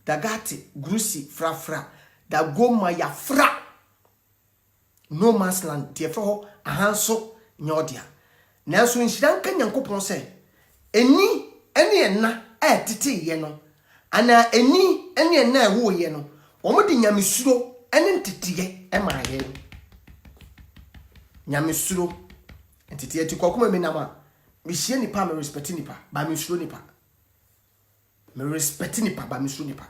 dagati grusi frafra da goma ya fra no man's land tie fe ho ahanso nyodia nanso nhiran kan yankopon se eni ene enna a tete ye no ana eni ene enna a wo ye no omodi nyamesuro ene ntetiye e ma ye nyamesuro ntetiye ti kwa kuma me na ma me hie nipa me respect nipa ba me suro nipa me respect nipa ba me suro nipa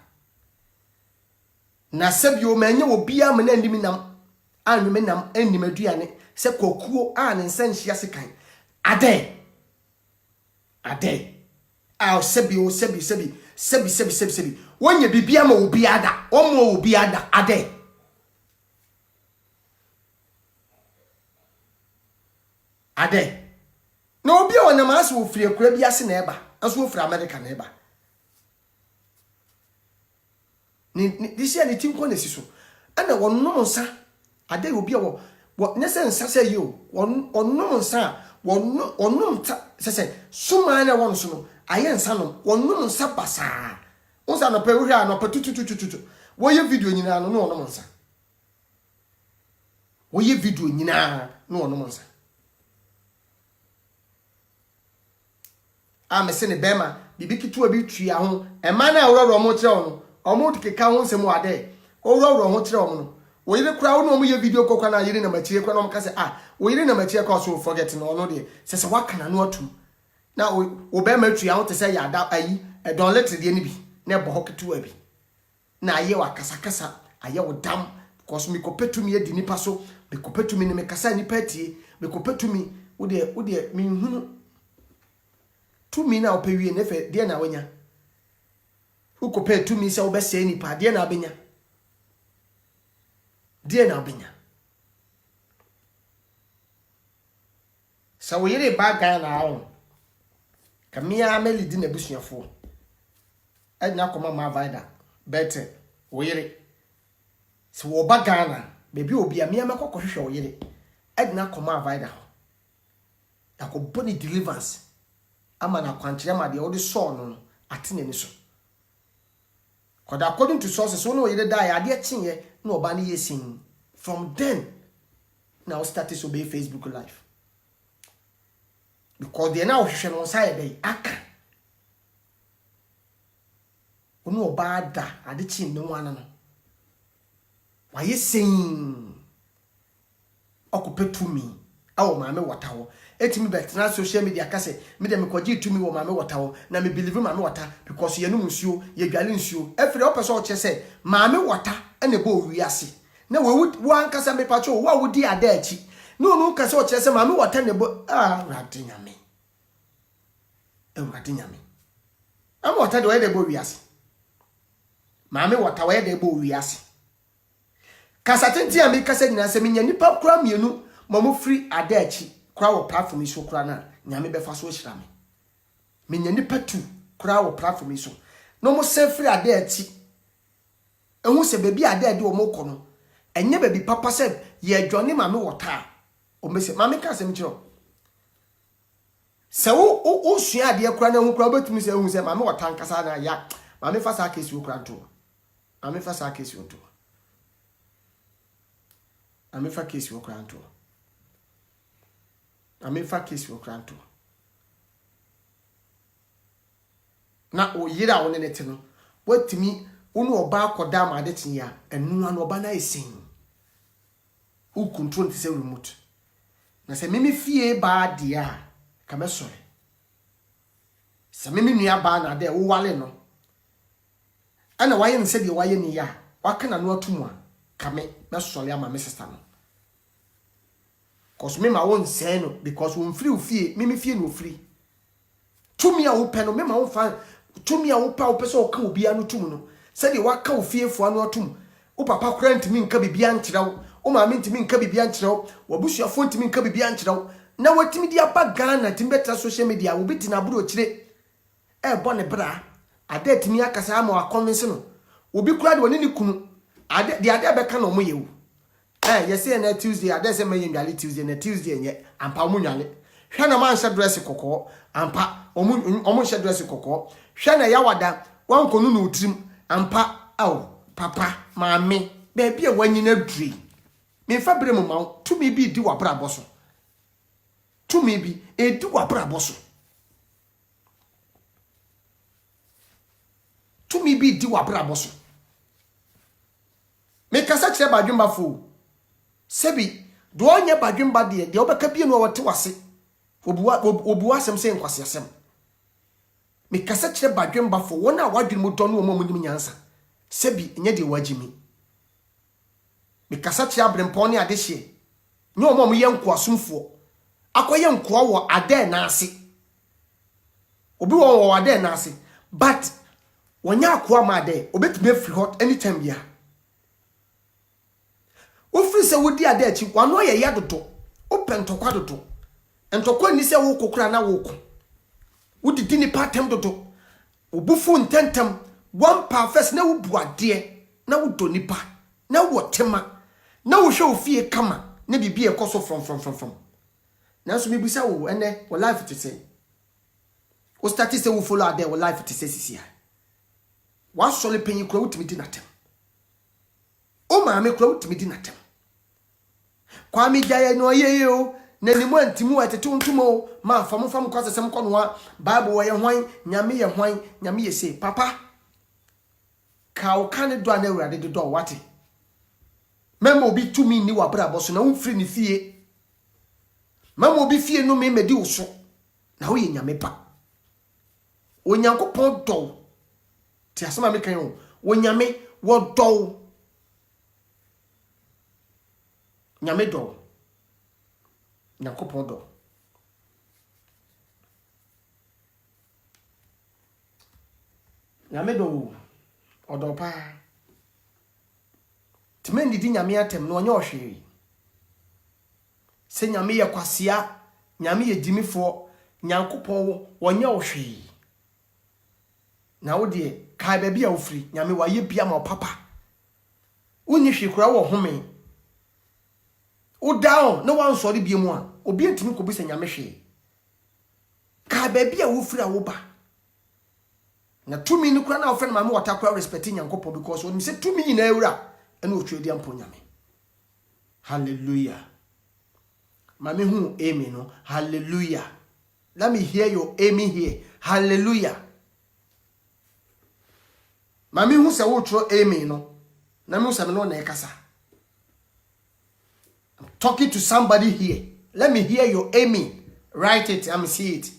na sebio manye obi am na ndimi nam anweme nam anim aduane se kokuo a ne nsanhia sekan ade a sebio sebi wonye bibia ma obi ada omo obi ada ade no obi o na maso ofiri akura bi ase na eba aso ofiri America na eba ni disia ni tim ko na siso ana wonnom nsa ade obi o nese nsa se yi o wonnom nsa wonnom ta se suma na won so no aye nsa no wonnom nsa basa onsa no pe wo hia no pe tututututu wo ye video nyina no wonnom nsa wo ye video nyina no wonnom nsa amese ne bema bibi kitu abi tua ho ema na aworo mo kire ono omo dikeka ho nsem ade oworo ho kire ono no wo yire kura wo no mo ye video kokwa na yire na machire kwa no mo kase wo yire na machire kwa so forget no ono de sese wakana no atu na wo bema tua ho te se ya da ayi e don let de ni bi na ebo ho kitu abi na aye wakasa aye wo dam because me kopetumi edi nipa so me kopetumi ne me kasa nipa tie me kopetumi wo de me hunu to me na opewie ne fe de na wanya ukope to me se obese nipa de na abenya sa wo yire baga na awo kamia ameli di na busuafo edna koma ma vaida bete wo yire se wo baga na bebi obi amia makokko hwehwe wo yire edna koma vaida ho yakoboni deliverance ama na kwankyere ma de wo de so no atene ni so koda according to sources so no yire die ade chinye na oba ne yesin from then now started to be Facebook live because they now hwehwe no side dey aka onu oba da ade chin ne wana no wa yesin okupetumi awo maame watawo etimi bet na social media kase me dem kwaji tumi wo maame watawo na me believe maame wata because ye no nsuo ye dwale nsuo efre opeso o chese maame wata ene bo wiase na wo ankasa me pacho wo wodi ada achi no no kase o chese maame wata ne bo rade nyame am wata de we de bo wiase maame wata we de bo wiase kasa tenti am kasa nyina se menya nipa kura mienu mamo free ada achi kura wo platform iso kura na nyame befa so hira me menya nipa tu kura wo platform iso no mo se free ada achi ehun se bebi ada de o mo kɔ no enye bebi papa se ye adwone mame wota o mese mame ka se mchiro se wo sua ade kura na hu kura betumi se ehun se mame wota nkasa na ya mame fa sa kesi wo kura nto mame fa sa kesi wo nto mame fa kesi wo kura nto amefa kesi okranto na o yira wo ne nete no watimi unu oba akoda ma de tia enu anu oba na esin u control ti se remote na se mimi fie ba dia ka mesore se mimi nua ba na de wo wale no ana waye nse de waye ni ya waka na no atumu a ka me mesore ama me sister no cause me ma won say no because won free fie mimi fie no free tumi a wo pe no me ma wo fa tumi a wo pa wo pe so ka obi anu tum no se de waka wo fie fo anu atum wo papa kura ntimi nka bibia nkyerɛ wo wo ma ntimi nka bibia nkyerɛ wo wabusuafo ntimi nka bibia nkyerɛ wo na watimi di aba Ghana timi beta social media wo biti na buru okire bɔ ne bra ade timi akasa ama wa convince no obi kura de woni ni kunu ade de ade beka no mo yewu yesi na Tuesday ade se maye ndwale Tuesday na Tuesday enye ampa mo ndwale hwe na man sha dress kokko ampa omo sha dress kokko hwe na yawada wankonu no utrim ampa aw papa maame be bia wanyi na dri me fa bre mo ma tumi bi di wa bra boso tumi bi di wa bra boso tumi bi di wa bra boso me kasa kire badwemba fo sebi do onye badwemba de obeka bi no wote wase obuwa asem se nkwase asem me kasa kire badwemba fo wona wadwene mu dɔno omo mu nyansa sebi enye de wagimi me kasa kire abrempɔ ne adehye nye omo mu ye nkoasumfo akoye nkoa wo ade na ase obi wo ade na ase but wonya akoa ma ade obetime free hot anytime bia ofri se wodi ade achi wano ye yadodo opentokwa dodo entokwa ni se wo kokura na wo ko wodidi ni patem dodo obufu ntentem one pa first na wo bu ade na wo do nipa na wo tema na wo hwe ofie kama na bibi e koso from na so mebisa wo ene wo life to say o start say wo follow ade wo life to say sisia wa sole penyi kura wutimi di natem o ma me kura wutimi di natem kwa mi jaye no yeyo na ni mo antimu atete ntumo ma fam kwa sesem ko no bible wo ye hwan nyame ye hwan nyame ye say papa ka o kan do na urade do wate memo obi tumi ni wa bra boso na umfiri ni fie memo obi fie no me medi wo so na wo ye nyame pa onyankopon do ti asema me kan yo wonyame wo do nyame do nyankopon do nyame do odo pa timendi di nyame atem no onye ohwe se nyame ye kwasea nyame ye dimifo nyankopon onye ohwe na wo de kai ba bia ofri nyame wa ye bia ma papa woni hwekura wo home o down no one sorry bia mu a obi antimi ko bisa nyame hwe kai ba bia wo ofri a wo ba na tumi ni kura na ofre ma me watakura respect nyankopon because oni se tumi nyina ewura ene otwedi ampo nyame hallelujah mami hu amen no hallelujah let me hear your amen here hallelujah mami hu se wo tro amen no na me se me no na ekasa I'm talking to somebody here. Let me hear your amen. Write it. Let me see it.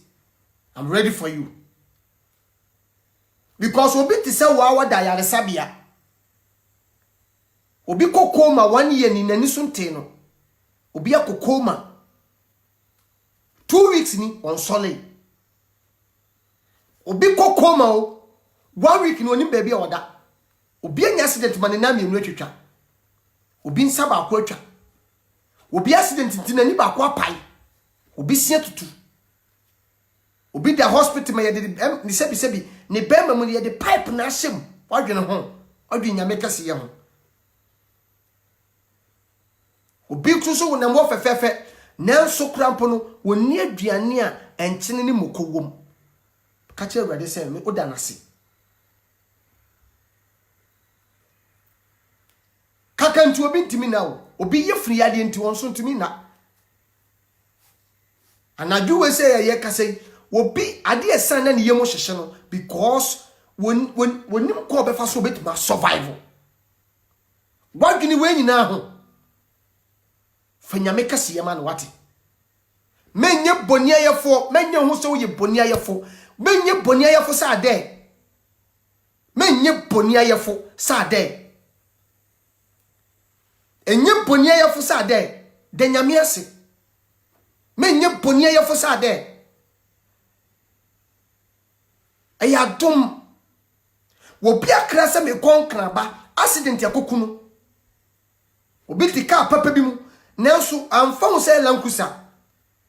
I'm ready for you. Because obi ti se wa da yare sabia. Obi kokoma 1 year ni nani sunte no. Obi akokoma 2 weeks ni on solid. Obi kokoma 1 week ni oni baby oda. Obi anya accident man na me enu atwetwa. Obi nsa ba akwa atwa. Obi accident ntina ni ba kwa pai. Obi sia tutu. Obi da hospital ma ye de ni sebi ni be ma mu ye de pipe na ahyem. Wadwene ho. Wadwe nyame kase ye ho. Obi tuso wona mo fefefe nanso krampo no woni aduane a enkyene ni mokowom. Ka kire awurade se me oda nase. Kaka nti obi ntimi na wo. Obi ye free ade nti won so ntimi na. Anadu we say ye kase obi ade esan na ne yemo hyehye no because when nim ko be fa so bet ma survival wadwini we nyina ho fanyame kase yema no wate menye boni ayefo menye ho so ye boni ayefo menye boni ayefo sa de menye boni ayefo sa de enye boni ayefo sa de nyame ase menye boni ayefo sa de ayadom wo bia kra se me konkra ba accident yakokunu obi tika papa bi mu nanso amfa ho se lankusa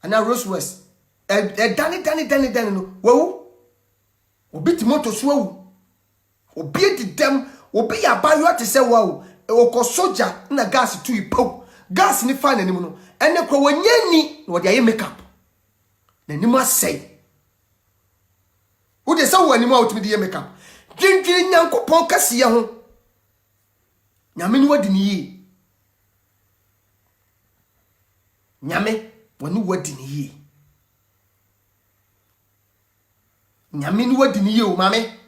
ana Rose West dani no wo obi ti moto so wu obi di dem obi ya ba yo ate se wo ko soja na gas tu ipo gas ni fa nanim no ene ko wonyani no de aye makeup nanim asai wo de se wo anim a otimi de makeup dwindwin nyankopon kase ho nyame ni wadi ni yi nyame wani wadi ni yi nyame ni wadi ni yi o mame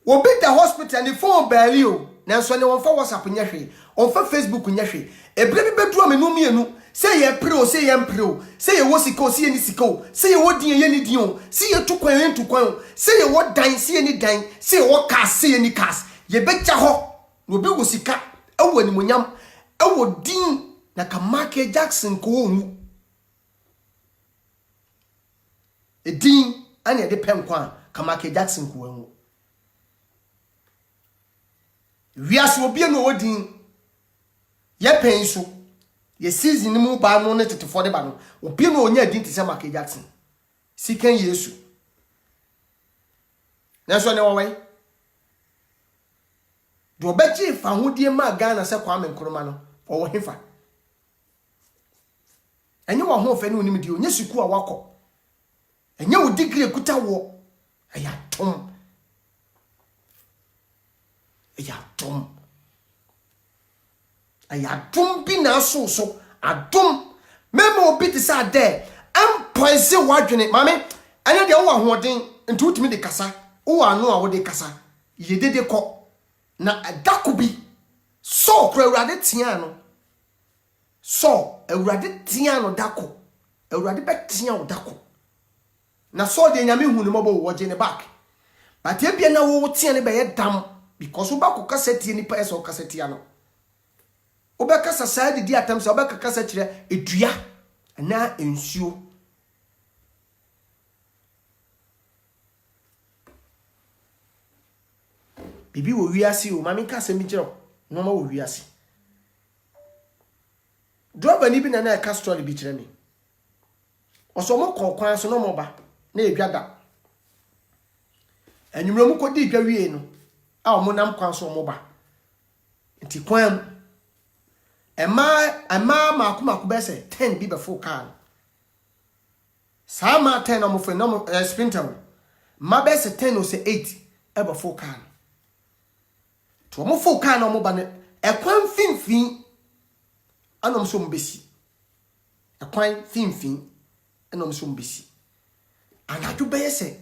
obi the hospital ni phone bali o nanso ne won fa WhatsApp nya hwe on fa Facebook nya hwe ebre bi bedu amenu mienu say ye pre o say ye mpre o say ye wo sika o say ye ni sika o say ye wo din ye ni din o say ye tukwan ye tukwan o say ye wo dan say ye ni dan say ye wo cars say ye ni cars ye becha ho no bi wo sika ewo ni monyam ewo din na ka Michael Jackson ko wu edin ane de pem kwa ka Michael Jackson ko wu wiaso obi no odin ye pen so ye season mu ba no ne tetefo de ba no obi no onya din te se Michael Jackson sikan Yesu na so ne wawai do beji fa hodie ma Ghana se Kwame Nkrumah no o wo hefa enye wo ho fa ne onim di onye suku a wakọ enye wo degree kuta wo aya tom ayadom bi na so adom memo obi ti sa de ampoise wadwene mame anya de wo ahoden nti wutimi de kasa wo anu a wo de kasa ye dede kọ na adako bi so kro awurade tia no so awurade tia no dako awurade betia wo dako na so de nyame hu ne mobo wo je ne back but e bia na wo tia ne be ye dam because oba ko kasa tie ni pa eso kasa tia no oba kasa side di atam se oba kasa kire edua na ensuo bibi wo wiase o mami kasa mi kire no ma wo wiase driver ni bi na ka story bi kire mi oso mo kokwan so no mo ba na edwada enwumro mu ko di dwa wie no a o mo nam kwan so mo ba nti kwan ema makuma be se 10 bi be full car sama 10 no fe no sprinter ma be se 10 o se 8 e be full car to mo full car no mo ba ne e kwan finfin anom so mbesi e kwan finfin anom so mbesi anadu be se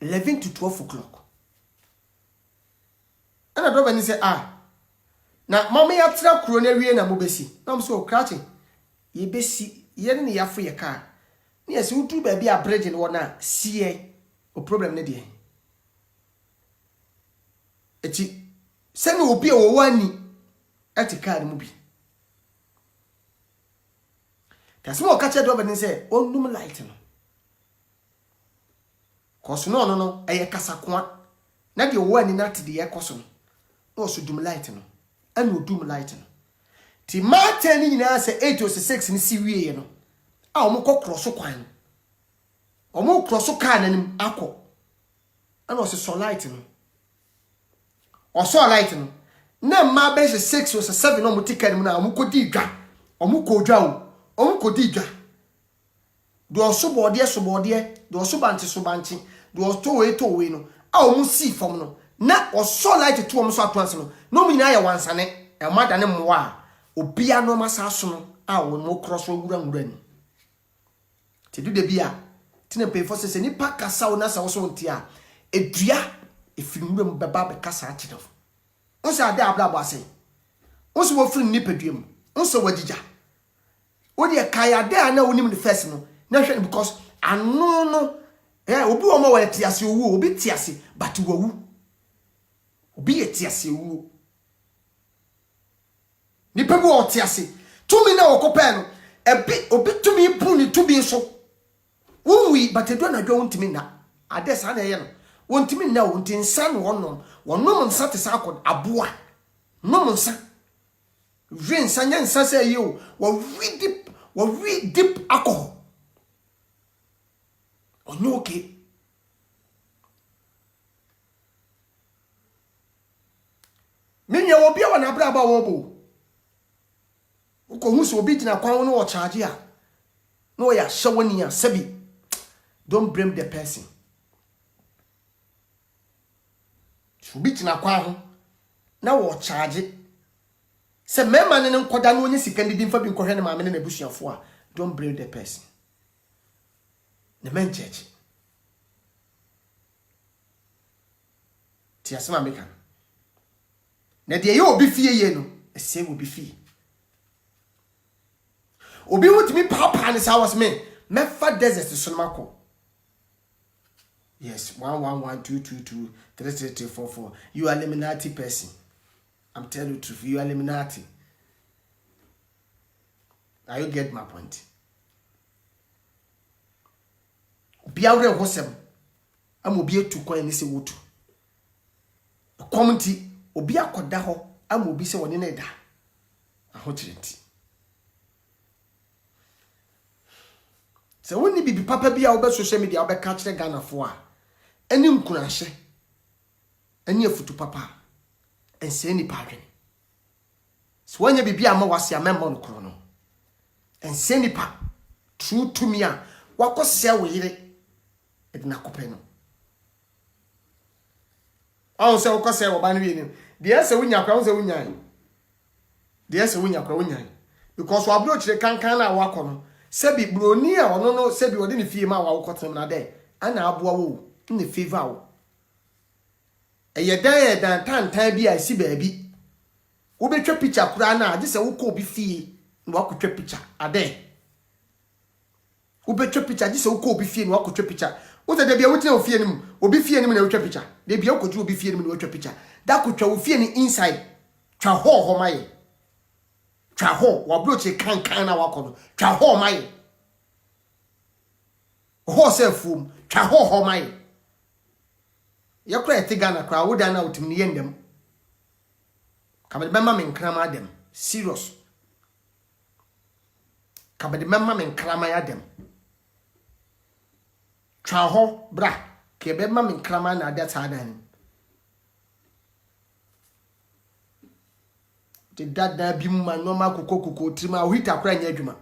11 to 12 o'clock ana do bani se na mama ya tra kuro na wie na mo besi na mo so krache ye besi ye ne ya fo ye car ne yesi utu ba bi a bridge ne wona sie o problem ne de eti se ne obi a wo wani ati car ne mu bi tasmo o kache do bani se onum light no koso no eye kasakwa na de wo wani na te de ye koso no so dum light no anu dum light no ti mate ni nyina se 8 or 6 ni si wie no a o mo kokro kwan o mo cross car nanim akọ ana o se so light no o so light no na ma be se 6 or 7 no mo tika ni na o mo kodi dwa o mo ko dwa o mo kodi dwa do so bode do so banti do to we no a o mo si fom no na o so light to o mo so atwanse no no mo nyina ya wansane e ma da ne mwa obia no masa so no a wo mo cross wura ni ti du de bia tina pay for se nipa kasa wo na sa wo so ntia edua efirimrem beba be kasa akire wo se ade ablabo ase wo se wo firi nipa duam wo se wagija wo de kaya de ana wonim the first no na hwe because anu no obi wo ma wa tiase owu obi tiase but wowu obi etiase owu nipa bi wo tiase tumi na wokope no obi tumi pu ni tumi so wonwi but edu na dwo wontimi na ade sa na ye no wontimi na wonti nsa no wonom nsa te sa akọ aboa nom nsa rin sanya nsa se yi o wo read deep alcohol onyo okay minya wo bia wana bra ba wo bo uko huso obi gina kwan no wo charge a no ya shawani a sabi don't blame the person obi gina kwan ho na wo charge se mema ne nkoda no onye sika ndidi mfa bi nkohwe ne maame ne nabusuafo a don't blame the person the men church ti asema meka na de ye obi fie ye no ese obi fie obi wutimi papa ne sa was me fa desert so no mako yes 111222334 you are Illuminati person. I'm telling you the truth, you are Illuminati. Now you get my point. Obi awre hosem am obi etu kwan ni se wotu community obi akoda ho am obi se woni na da ahotirenti se woni bibi papa bia wo be social media wo be ka kire Ghana fo a eni nkunahye eni afutu papa ense ni padwen so wanya bibi ama wase amemba no kro no ense ni pa true to me a wakose wo yire edina kopeno awu se wakose wo ba no wi ni de ese wunya kwa wo se wunya de ese wunya kwa wunya because wa bro chire kankan na wakọ no sebi broni a ono no sebi odi ni fie ma wa wokotem na de ana aboa wo ni favor wo eye dan tantan bi a si baabi wo betwa picture kura na ade se wo ko bi fie na wakotwa picture ade wo betwa picture ade se wo ko bi fie na wakotwa picture wo se de bia wo tena wo fie nim obi fie nim na wo twa picture de bia wo koju obi fie nim na wo twa picture da kotwa wo fie ni inside twa ho maye twa ho wa bloche kankan na wakono twa ho maye ho se fum twa ho maye yakura ete Ghana kra wo da na otimi ye ndem kabade bemma me nkrama dem serious kabade bemma me nkrama ya dem twa ho bra ke bemma me nkrama na da tadan de dada bi mu ma no ma kokoko trima hita kra nya adwuma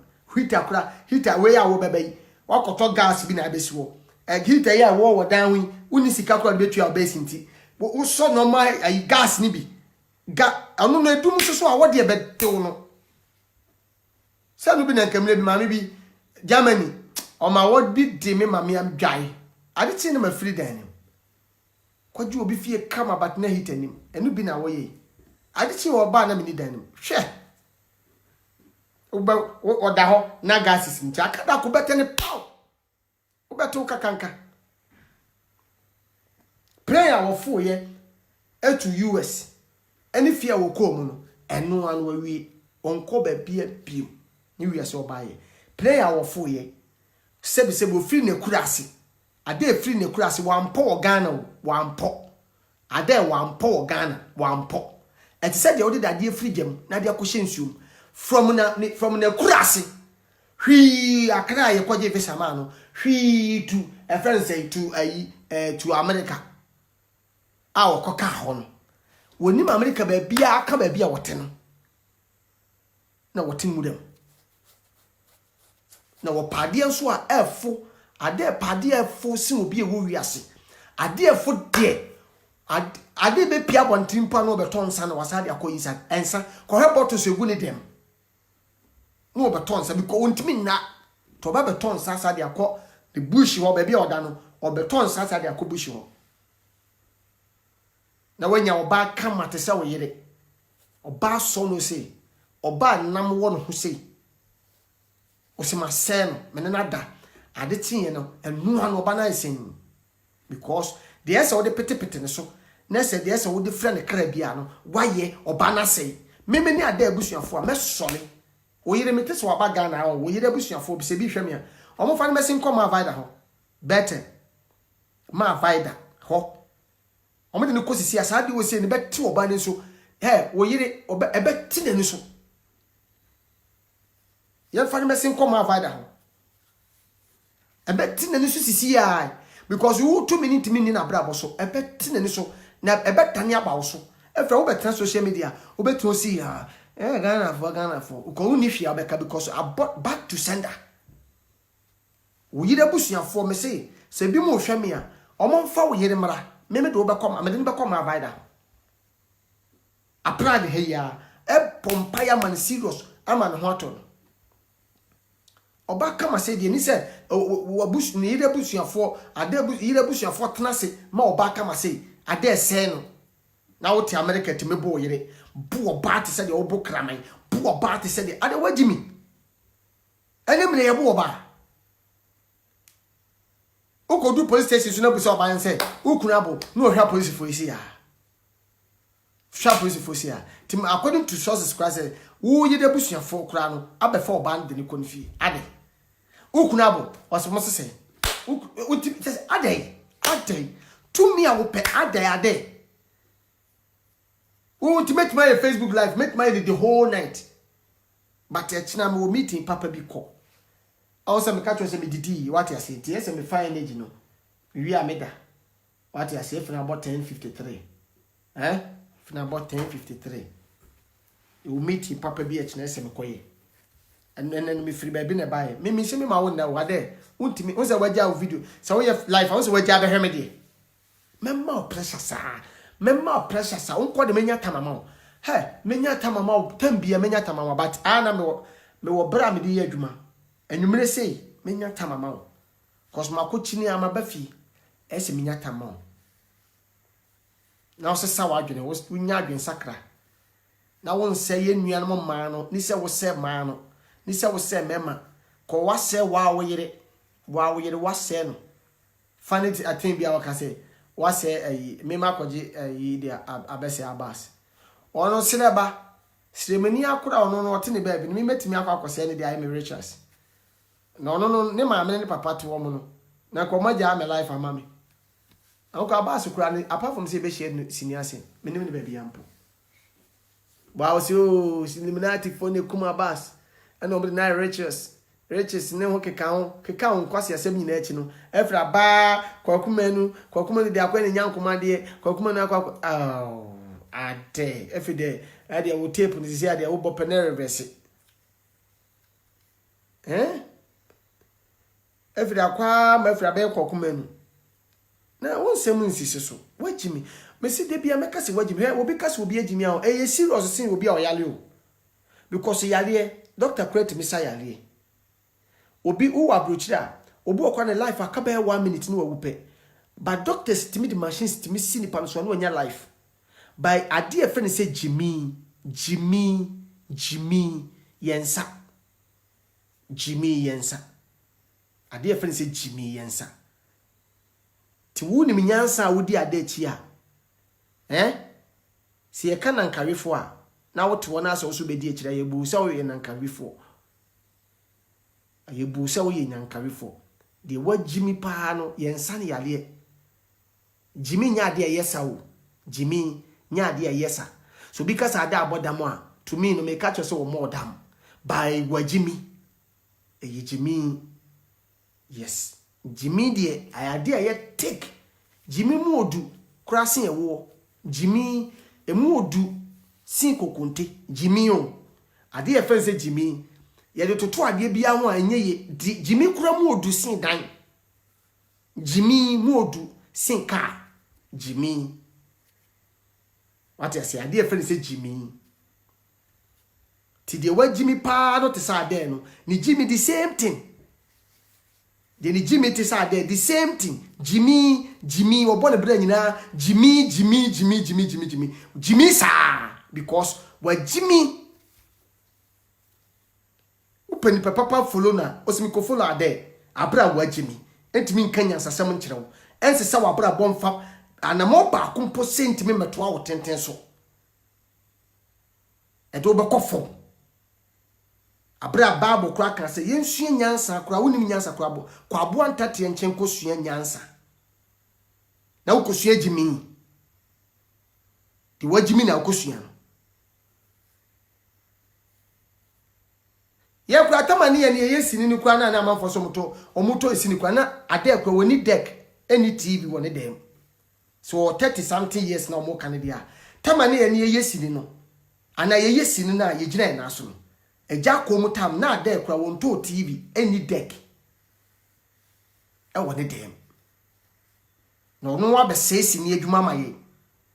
hita we ya wo bebe wakoto gas bi na abesi wo hita ya wo dan wi uni sika kra betu ya obesi nti wo so no ma gas ni bi anu na edum so a wo de betew no sanu bi na nkamle bi mame bi Germany o ma wo bi de me mame am dwai ade ti na ma free dan ni kwaji obi fie kama but na hita nim enu bi na wo ye ade chi wo ba na me ni dan nim hwe oda ho na gases nti akada ko betene pow obeto kakanka prayer wo fo ye etu US eni fia wo ko mu no enu anu awie onko ba bia bio ni wiase oba ye prayer wo fo ye sebi ofiri ne kurase ade free ne kurase wampo Ghana wampo ade wampo Ghana wampo eti said de odida de free gem na de akoshe nsuom from na kurase hwi akra ye kwaje visa ma no hwi to a friend say to America awo koka ho no woni America ba bia aka ba bia wote no na wote mu dem na wo pade nso a efo ade pade efo sin obi e wo wiase ade efo de ade be pia bontimpa no beton sa na wasade akoyisa ensa ko heboto so egu ne dem no beton sa bi ko ontimi na to ba beton sa sa de akọ the bush ho baby odano obeton sasa de akobush ho na wanya oba kama te se wo yire oba so no sei oba nam wo no ho sei osima sen menena ade tinye no enu ha no oba na isen because the ese wo de petepete ne so na se the ese wo de fra ne kra bia no waye oba na sei meme ni ada abusuafo a mesole wo yire mete se oba Ghana ho wo yire abusuafo bi se bi hwem ya omo fa ne mesin kom avida ho better ma avida ho omo de ne kosisi asade wo se ne beti oba ne so wo yire oba ebeti ne so ya fa ne mesin kom avida ho ebeti ne so sisi ai because you 2 minutes ni na brabo so ebeti ne so na ebetani aba wo so efra wo betra social media wo betu si ya Ghana for ko uni hwia beka because back to sender wo yire busuafo me se bi mo hwɛ me a ɔmo mfa wo yire mra me de wo bekom amede ne bekom avida aprad he ya pompa ya man serious ama ne ho ato oba kama se de ni se wo bus ni yire busuafo ade yire busuafo tena se ma oba kama se ade se no na wo te America te mebo yire bu oba te se de obo kraman bu oba te se de ade wagimi ene mne ye bu oba ukodu police station so na bu se oba nse ukuna bo no hwa police for isi ya hwa police for isi ya tim according to sources class wo yire busuafo kra no abefa oba nde ni konfi ade ukuna bo wasomo se uti ade to me a wo pe ade ultimate my Facebook live make my the whole night but china me meeting papa bi ko also me catch say me didi what you say tie say me fine energy no wi ameda what you say for about 10:53 for about 10:53 you meeting papa bi china say me koye and then me free baby na buy me say me ma won na wa there untimi on say waja video say we live on say waja be hemede memma pressure sa memma pressure sa unko de menya tamama menya tamama tambia menya tamama but ana me wo bra me de adwuma enwumre sei menya tamama cause makochini ama bafi ese menya tamama na wo sa wadwene wo nya adwen sakra na won se ye nuan mo ma no ni se wo se ma no ni se wo se mema ko wa se wa wo yire wa se no fanity atin bia waka se wa se me ma koje dia abese abas ono sileba siremani akura ono no ote ne ba bi me metimi akose ne dia me Richards no ne ma me ne papa to wo no na ko maja me life amame anko abas kura ne apart from say be share senior me ne ba bi ampo wow so Illuminati phone kuma abas and ombre na Richards ne ho keka ho kwase asem nyina achi no efra ba kwakumanu de akwa ne nyankoma de kwakumanu akwa ade efide ade wo tape ni sisi ade wo bopene reverse efide akwa ma efra ba kwakumanu na won sem nsisi so wagimi mesi de bia meka se wagimi obi ka se obi agimi a e serious sin obi a oyale o because yale doctor create me say yale obi uwa brochira obi okwa ne life akaba 1 minute no wupe but doctors timi the machines timi si ni pa so no nya life by ade friend say Jimmy yensa ade friend say Jimmy yensa ti wuni minyansa wodi ade chi a si e kana nkawefo a na wote wona asa wo so bedi akira yebu se wo ye nankawefo ayebu se wo ye nankawefo de wa Jimmy pa no yensa ne yale Jimmy nya ade yesa wo Jimmy nya ade yesa so because ada abodam a to me no me catch so wo modam by wa Jimmy Jimmy yes Jimmy de ayade ye take Jimmy mu odu krasin ewo Jimmy emu odu sin kokonte Jimmy o ade ye fe se Jimmy ye de toto ade bia ho anye ye Jimmy kura mu odu sin dan Jimmy mu odu sin ka Jimmy what you say ade ye fe se Jimmy ti de wa Jimmy pa no te sa ade no ni Jimmy the same thing the Jimmy tis are there the same thing Jimmy or born a brain Jimmy sir because what Jimmy open papa follow na osimiko follow are there abra wa Jimmy entimi nkanya sasam nkyerɛw ense sa wa abra bomfa anamo ba kompo sentimi meto a wotenten so edo be kofo abra bible kura kan se yensua nyansa kura wonim nyansa kura bo kwa abo antate nchen kosua nyansa na ukosua Jimmy di wajimi na ukosua no ye kura tamani ye ne yesini ni kura na amanfo so omuto esini kura na ade kura woni deck any TV woni dem so 30 something years na omo kan dia tamani ye ne yesini no ana ye yesini na ye gina na so no eja komutam na ade kura wonto TV any deck e woni dem no no wa be sesi ni adwuma maye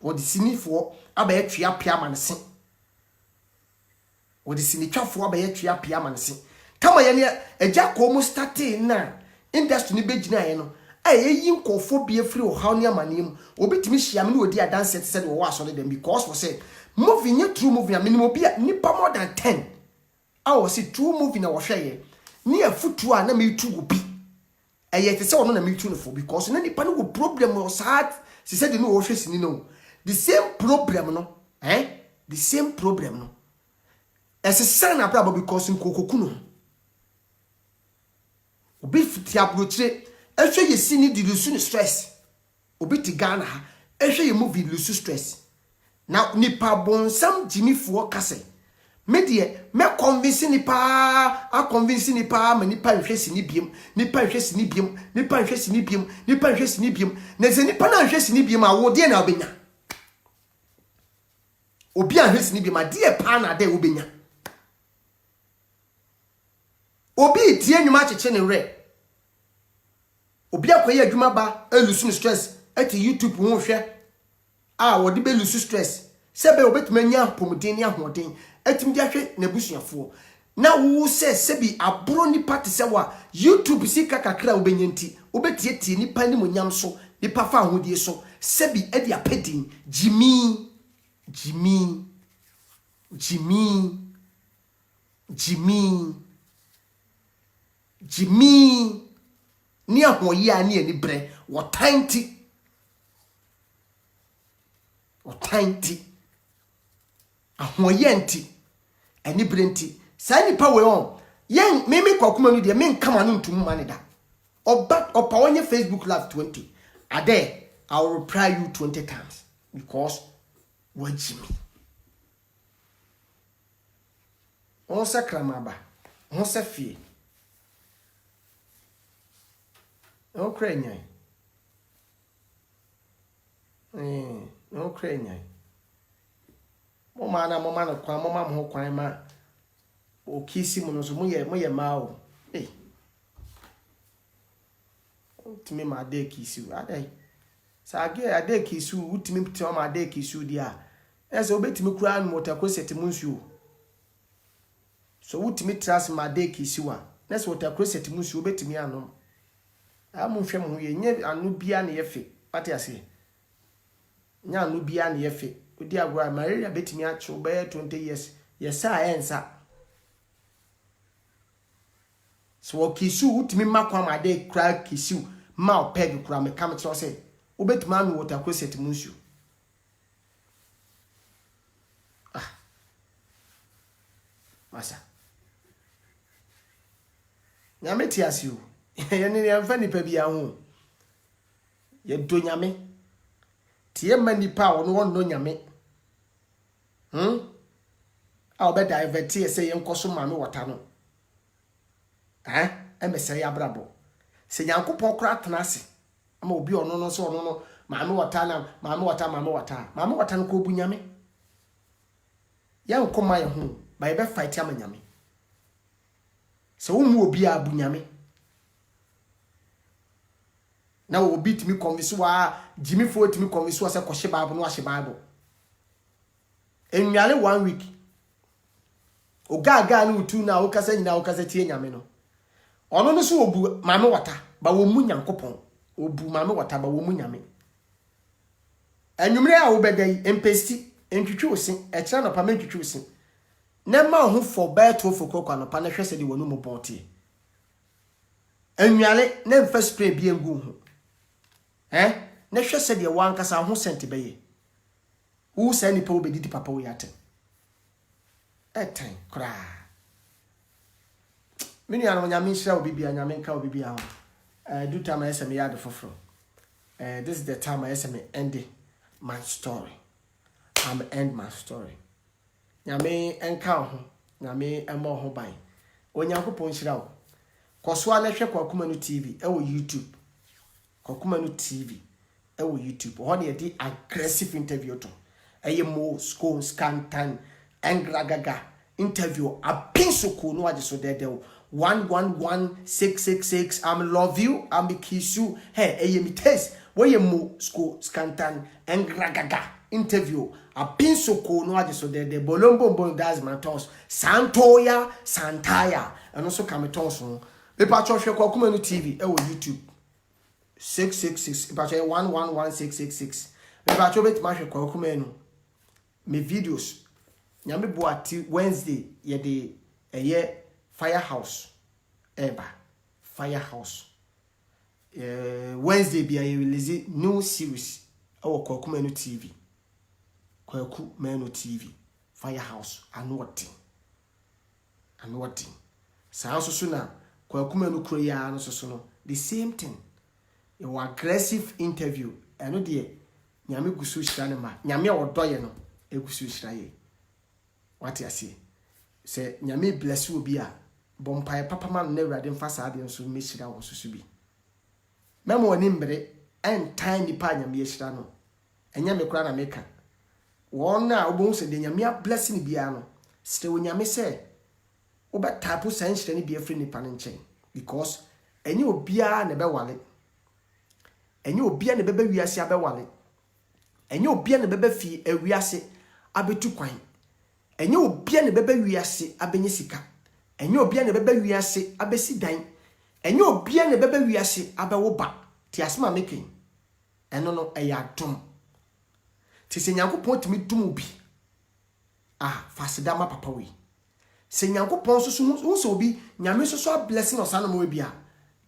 wodi sinifo aba ye twia pia manse wodi sinitwafo aba ye twia pia manse kama ye ne eja komu starting na industry ni begina ye no ayi nkofo bie free o haw ne amanem obetimi hyiam ne odi adanse te se de wo aso ne dem because for say movie nye true movie a minimum bia nipa more than 10 awo si true movie na wo hwe ye ne afutu a na me tu obi eye te se ono na me tu no for because na nipa no go problem o sad se se de no wo hwe sini no the same problem no the same problem no ese sana problem because nkokoku no obi fiti approach ehwe ye sini di lose stress obi ti Ghana ha ehwe ye movie lose stress na nipa bonsam Jimmy fo kase me de me convince nipa a convince nipa ma nipa hwe sini biem nipa hwe sini biem nipa hwe sini biem nipa hwe sini biem na ze nipa na hwe sini biem a wo de na obenya obi a hwe sini biem a de pa na de obenya obi tie nwuma cheche ne re obi akoye adwuma ba elusu stress ati YouTube ho hwe a wo de be lusu stress sebe obetumanya pomuden ne ahoden atim de ahwe na busuafo na wo sebi abro nipa te se wa YouTube sika kakra obenyanti obetietie nipa ni monyam so nipa fa ahodie so sebi edi apedin Jimmy ni ahoyi ani ani bre wo tanti ahoyenti ani brenti sa nipa we on yen mimi kwakuma no de me nkama no ntum mane da opa onye Facebook live 20 ade I will reply you 20 times because what Jimmy on sakramaba on se fie no krenyan no krenyan mama na kwa mama mo kwan ma o kisi mo no so mo ye ma o utimi ma de kisi adai sa ade kisi utimi pti ma de kisi dia ese obetimi kura an motorcross munsuo so utimi trust ma de kisi wa nese motorcross munsuo obetimi anom amu hwe mo ye nye anu bia na ye fe pati ase nya anu bia na ye fe odi agora malaria betimi acho be 20 years yesa ensa so kisu utimi makwa ma de kra kisu ma opeg kra me kam tro se obetimi anu water closet munsu masa nyameti asiu ye ne yamfa nipa bia ho ye do nyame tie ma nipa wono nyame a obeda divert se ye nkoso ma me wota no emese ya brabo se nyankopon kra tena ase ama obi ono no so ono no ma me wota na ma me wota no ko bu nyame ya nkoma ye ho ba ye be fight ama nyame se wo mu obi a bu nyame na obi timi convince wa Jimmy fo timi convince wa se ko hye bible no ahye bible enwale 1 week ogaga na utu na okasa nyina okasa tie nyame no ono no so obu mame wata ba wo mu nyankopon obu mame wata ba wo mu nyame anwumre a wo bedai empesti entwitwe osin e kira no pa mentwitwe osin na ma ho for beto for kokwa no pa na hwese de wonu mu bonte anwale na mfa spray bi engu ho na hwese de wankasa ho sent beye wo sa ni pa wo bedidi papa wo yate etan kra mini anu nyame hira obibi anyame nka obibi a do time I say me yard foforo this is the time I say me end my story. I'm end my story. Nyame enka ho, nyame emo ho ban. Onyankopon hira wo. Koso a na hwe Kwakumanu TV e wo YouTube. Kwakumanu TV e wo YouTube. Ho na di aggressive interview to. Eye mo school scantan engragaga interview apinsoko no age so dedewo 111666 love you kiss you hey eye mi test weye mo school scantan engragaga interview apinsoko no age so dede bolombo that's my toss santoya santaya and so come toss no me pa cho hwe Kwakumanu TV e wo YouTube 666 pa cho 111666 me pa cho bet ma hwe Kwakumanu me videos nyame boati Wednesday ye de eye Firehouse Firehouse Wednesday be I release new series our Kwakumanu TV Firehouse anoting so so na Kwakumanu kroya no so no the same thing your aggressive interview eno de nyame gusu hira ne ma nyame odoye no egusu hira ye what you see say nyame bless you obi a bompae papa man na urade mfa saade nso mehira wo so bi memo oni mbre en tiny pa nyame hira no enya me kura na meka won na obo se de nyame bless ni bia no ste wo nyame se wo be type san hira ni bia free ni pa nchen because enya obia na be wale enya obia na be wiase abe wale enya obia na be fi awiase abetu kwan enye obia ne beba wiase abenye sika enye obia ne beba wiase abesi dan enye obia ne beba wiase abewo ba ti asema making eno no eya dom ti se Nyankopon timi dum bi fasida ma papa we se Nyankopon so so obi nyame so blessing osano mo bi a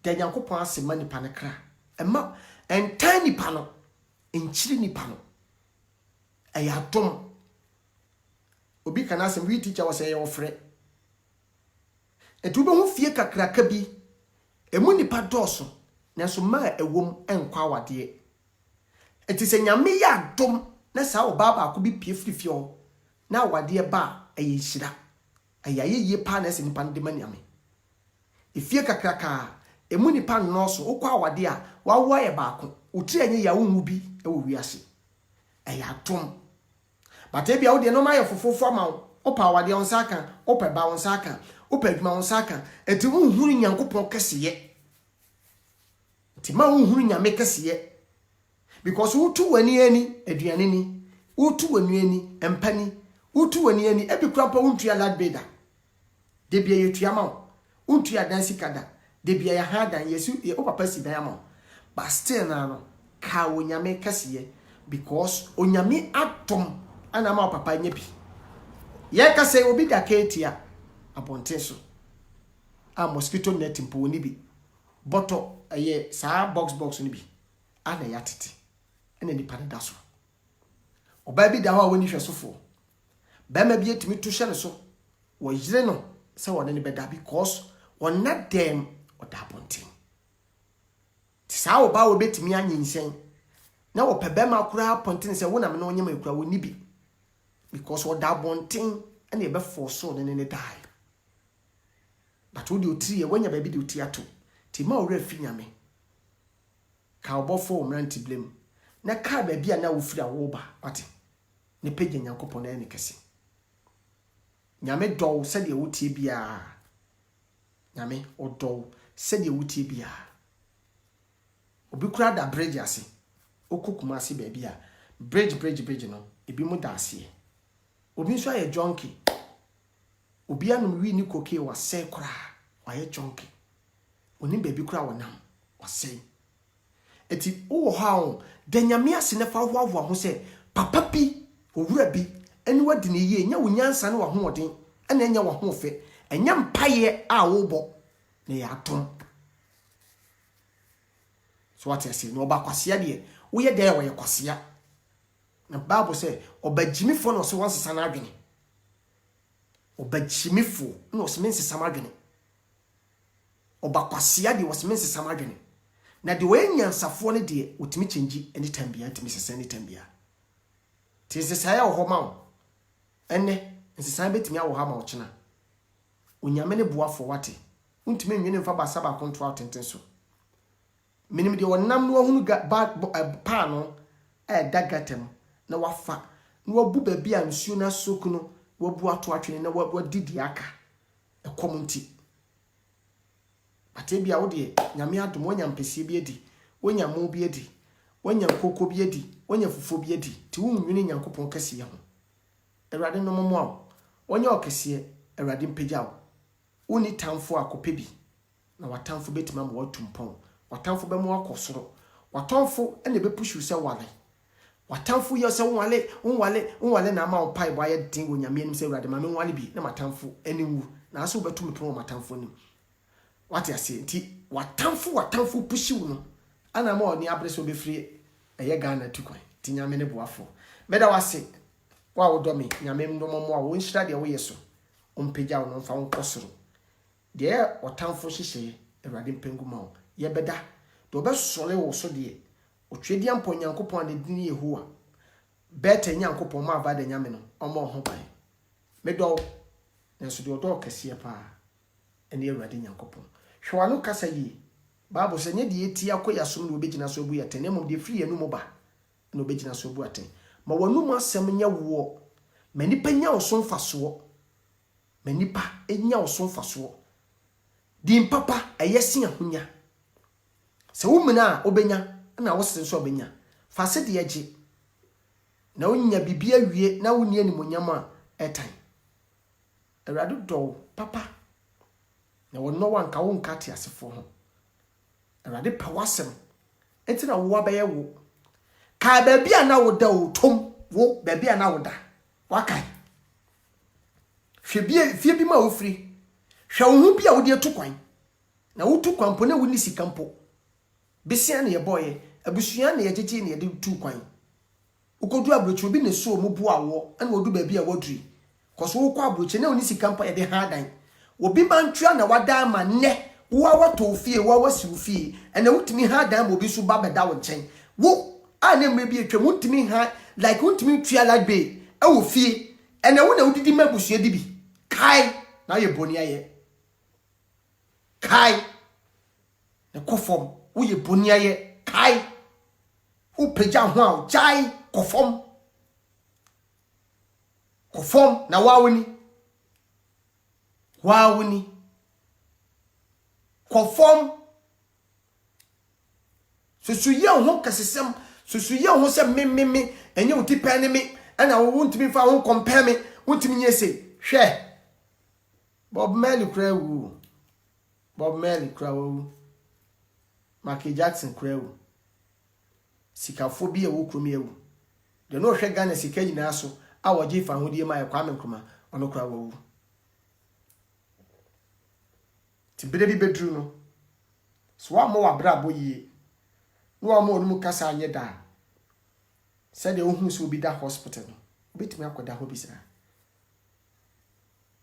de Nyankopon asema nipa ne kra ema entan nipa no enchiri nipa no eya dom obi kana asem we teacher was say ofre etu be ho fie kakraka bi emu nipa doso na so ma ewom enkwa wade enti se nyame ya dom na sa obaba ko bi pie frifio na wade ba eye hira ayaye pa na se nipa de maniame efie kakraka emu nipa no so okwa wade a wawo ye ba ko utri anye ya wo bi ewo wiase eya dom Bate bia wo de no ma ye fofofo ama opa wade on saka opa ba on saka opa adwuma on saka enti unhuru Nyankopon keseye enti ma unhuru nyame keseye because utu wani ani aduane ni utu wani ani empani utu wani ani ebikura pa untu ya lad beda de bia yetu ama untu ya dansi kada de bia ya hadan yesu ye opapa si dan ama but still na no ka wo nyame keseye because onyame atom ana ma papa nyebi ye ka say obi da ketia abonten so a mosquito net mpo ni bi boto ye sa box ni bi ana ya tete ene ni parada so oba bi da ho woni hwesofo ba ma bi etimi to hye ne so wo yire no se wona ni beda because wona dem oda abonten ti sa oba wo betimi anyinsen na wo pebe ma kura abonten se wona me no nyema kura woni bi because what that one thing and you be force so then die but wo do three when you baby do tiato ti ma ore fi nyame ka obo fo mranti blame na ka baby na wo fira wo ba ate ne page Nyankopon na ne kese nyame do se de wo tie bia nyame odo se de wo tie bia obi kura da bridge ase okukuma ase baby a bridge no ebi mu da ase obi nso aye junkie obi anum wi ni koke wa se kra wa ye junkie oni baby kra wonam wasɛe eti wo ha o de nyame ase ne fa hoahoa ho se papa bi owura bi eni wadi ne yie nya wonyansa ne wa hoɔden ena nya wa ho fe enya mpaye a wo bɔ ne ya atom so what I say no ba kwasea de wo ye de wo ye kwasea na Bible say obagimifo no so wansesa na adwene obagimifo no so mensesa ma adwene obakwasea de wo so mensesa ma adwene na de we nyansafo ne de otimi chenji anytime bia timi sesa anytime bia ti sesa ya wo ma wo enne nsesa betimi awo ha ma wo chena onyame ne boafo wate untimi nwene mfa ba saba konto atenten so minim de wonam no hunu pa no dagatem na wafa na wabu ba bia nsuo na soku no wabu ato atwene na wadidi aka ekomunti ate bia wo de nyame adom wonya mpese bi edi wonya mo bi edi wonya kokko bi edi wonya fufo bi edi ti wo nwene nyankopon kase ye ho Awurade no momo a wonya okese Awurade mpagya wo woni tamfo akope bi na watamfo betima ma watumpon watamfo be mo akosoro watamfo ene be pushu se wale watamfo ye se wale na ma opai bo aye din wo nyame anim se Awurade ma me wale bi na matamfo ene wu na aso betum pon matamfo nim wati ase nti watamfo pushu no ana ma oni abreso be free eye Ghana tukwan ti nyame ne boafo meda wase wa wo do me nyame ndomomo a wo nhira de wo yeso ompagya wo no mfa wo nkosoro de watamfo hihye Awurade mpenguma wo ye beda de obesole wo so de otwedi ampo nyankopon de din Yehowa beta nyankopon ma aba de nyame no omo ho ban medo nenso de odo kase pa ene Awurade nyankopon hwewano kasa yi Bible se nye de eti akoya som no obegina so bu yete nemo de free enu mo ba no obegina so bu aten ma wanu asem nya wo manipa nya oso mfaso manipa enya oso mfaso din papa ayesi ahonya se wumina obenya na wose so obenya fa se de age na wonya bibia wie na woni animonyam a etan Awurade do papa na wonno wanka wonka te asefo ho Awurade pa wasem entina wo abaye wo ka babia na wo da wo tom wo babia na wo da wakai fie bi ma wo firi hwa wo hu bia wo de tukwan na wo tukwan po na wo ni sikampo besia na ye boye abusua na ye jeje na ye de tukwan ukodu abrochi obi ne so mu bu awo ana wodu ba bia woduri koso wo kwa abrochi na wo ni sikampo ye de ha dan obi bantwa na wada ma ne wo awato fie wo awasi fie ana wutimi ha dan mo bi so ba beda wo nchen wo ana mmebi atwa wutimi ha like wutimi twa lagbe e wo fie ana wo na wudidi mabusua dibi kai na ye boni aye kai na kofom wo ye boni aye kai wo peja ho a jai kofom na wawuni kofom susuye ho kasesem susuye ho se me enye wo tipa ne me ana wo wuntimi fa wo compare me wuntimi nyese hwe Bob Marley kra wo Michael Jackson kra wo sikafo bi e wo kromi ewu de no hwe Ghana sika nyina so a wo je fa hodie ma Kwame Nkrumah ono kra wo tibere bi bedru no so wa mo wa brabo yie no wa mo onum kasa anye da said de ohun so bi da hospital no obetimi akoda ho bi sira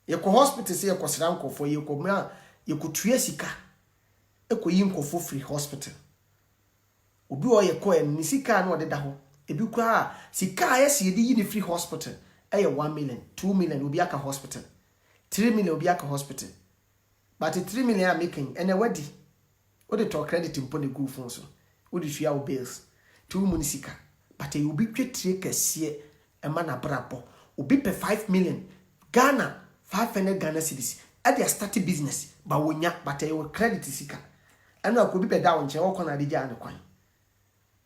ye ko hospital se ye ko sira nkofo ye ko mra ye ko tue sika e ko yi nkofo free hospital obi o ye ko en sika na odeda ho ebi kwa sika ye se ye di ni free hospital e 1 million 2 million obi aka hospital 3 million obi aka hospital but 3 million are making and wadi what the talk credit impo the go phone so what the share bills 2 munisika but you be twetire kase e ma na brabo obi pe 5 million Ghana 500 Ghana cedis at their start business ba wonya but you credit sika and obi be down nche wo kona de ja an kwan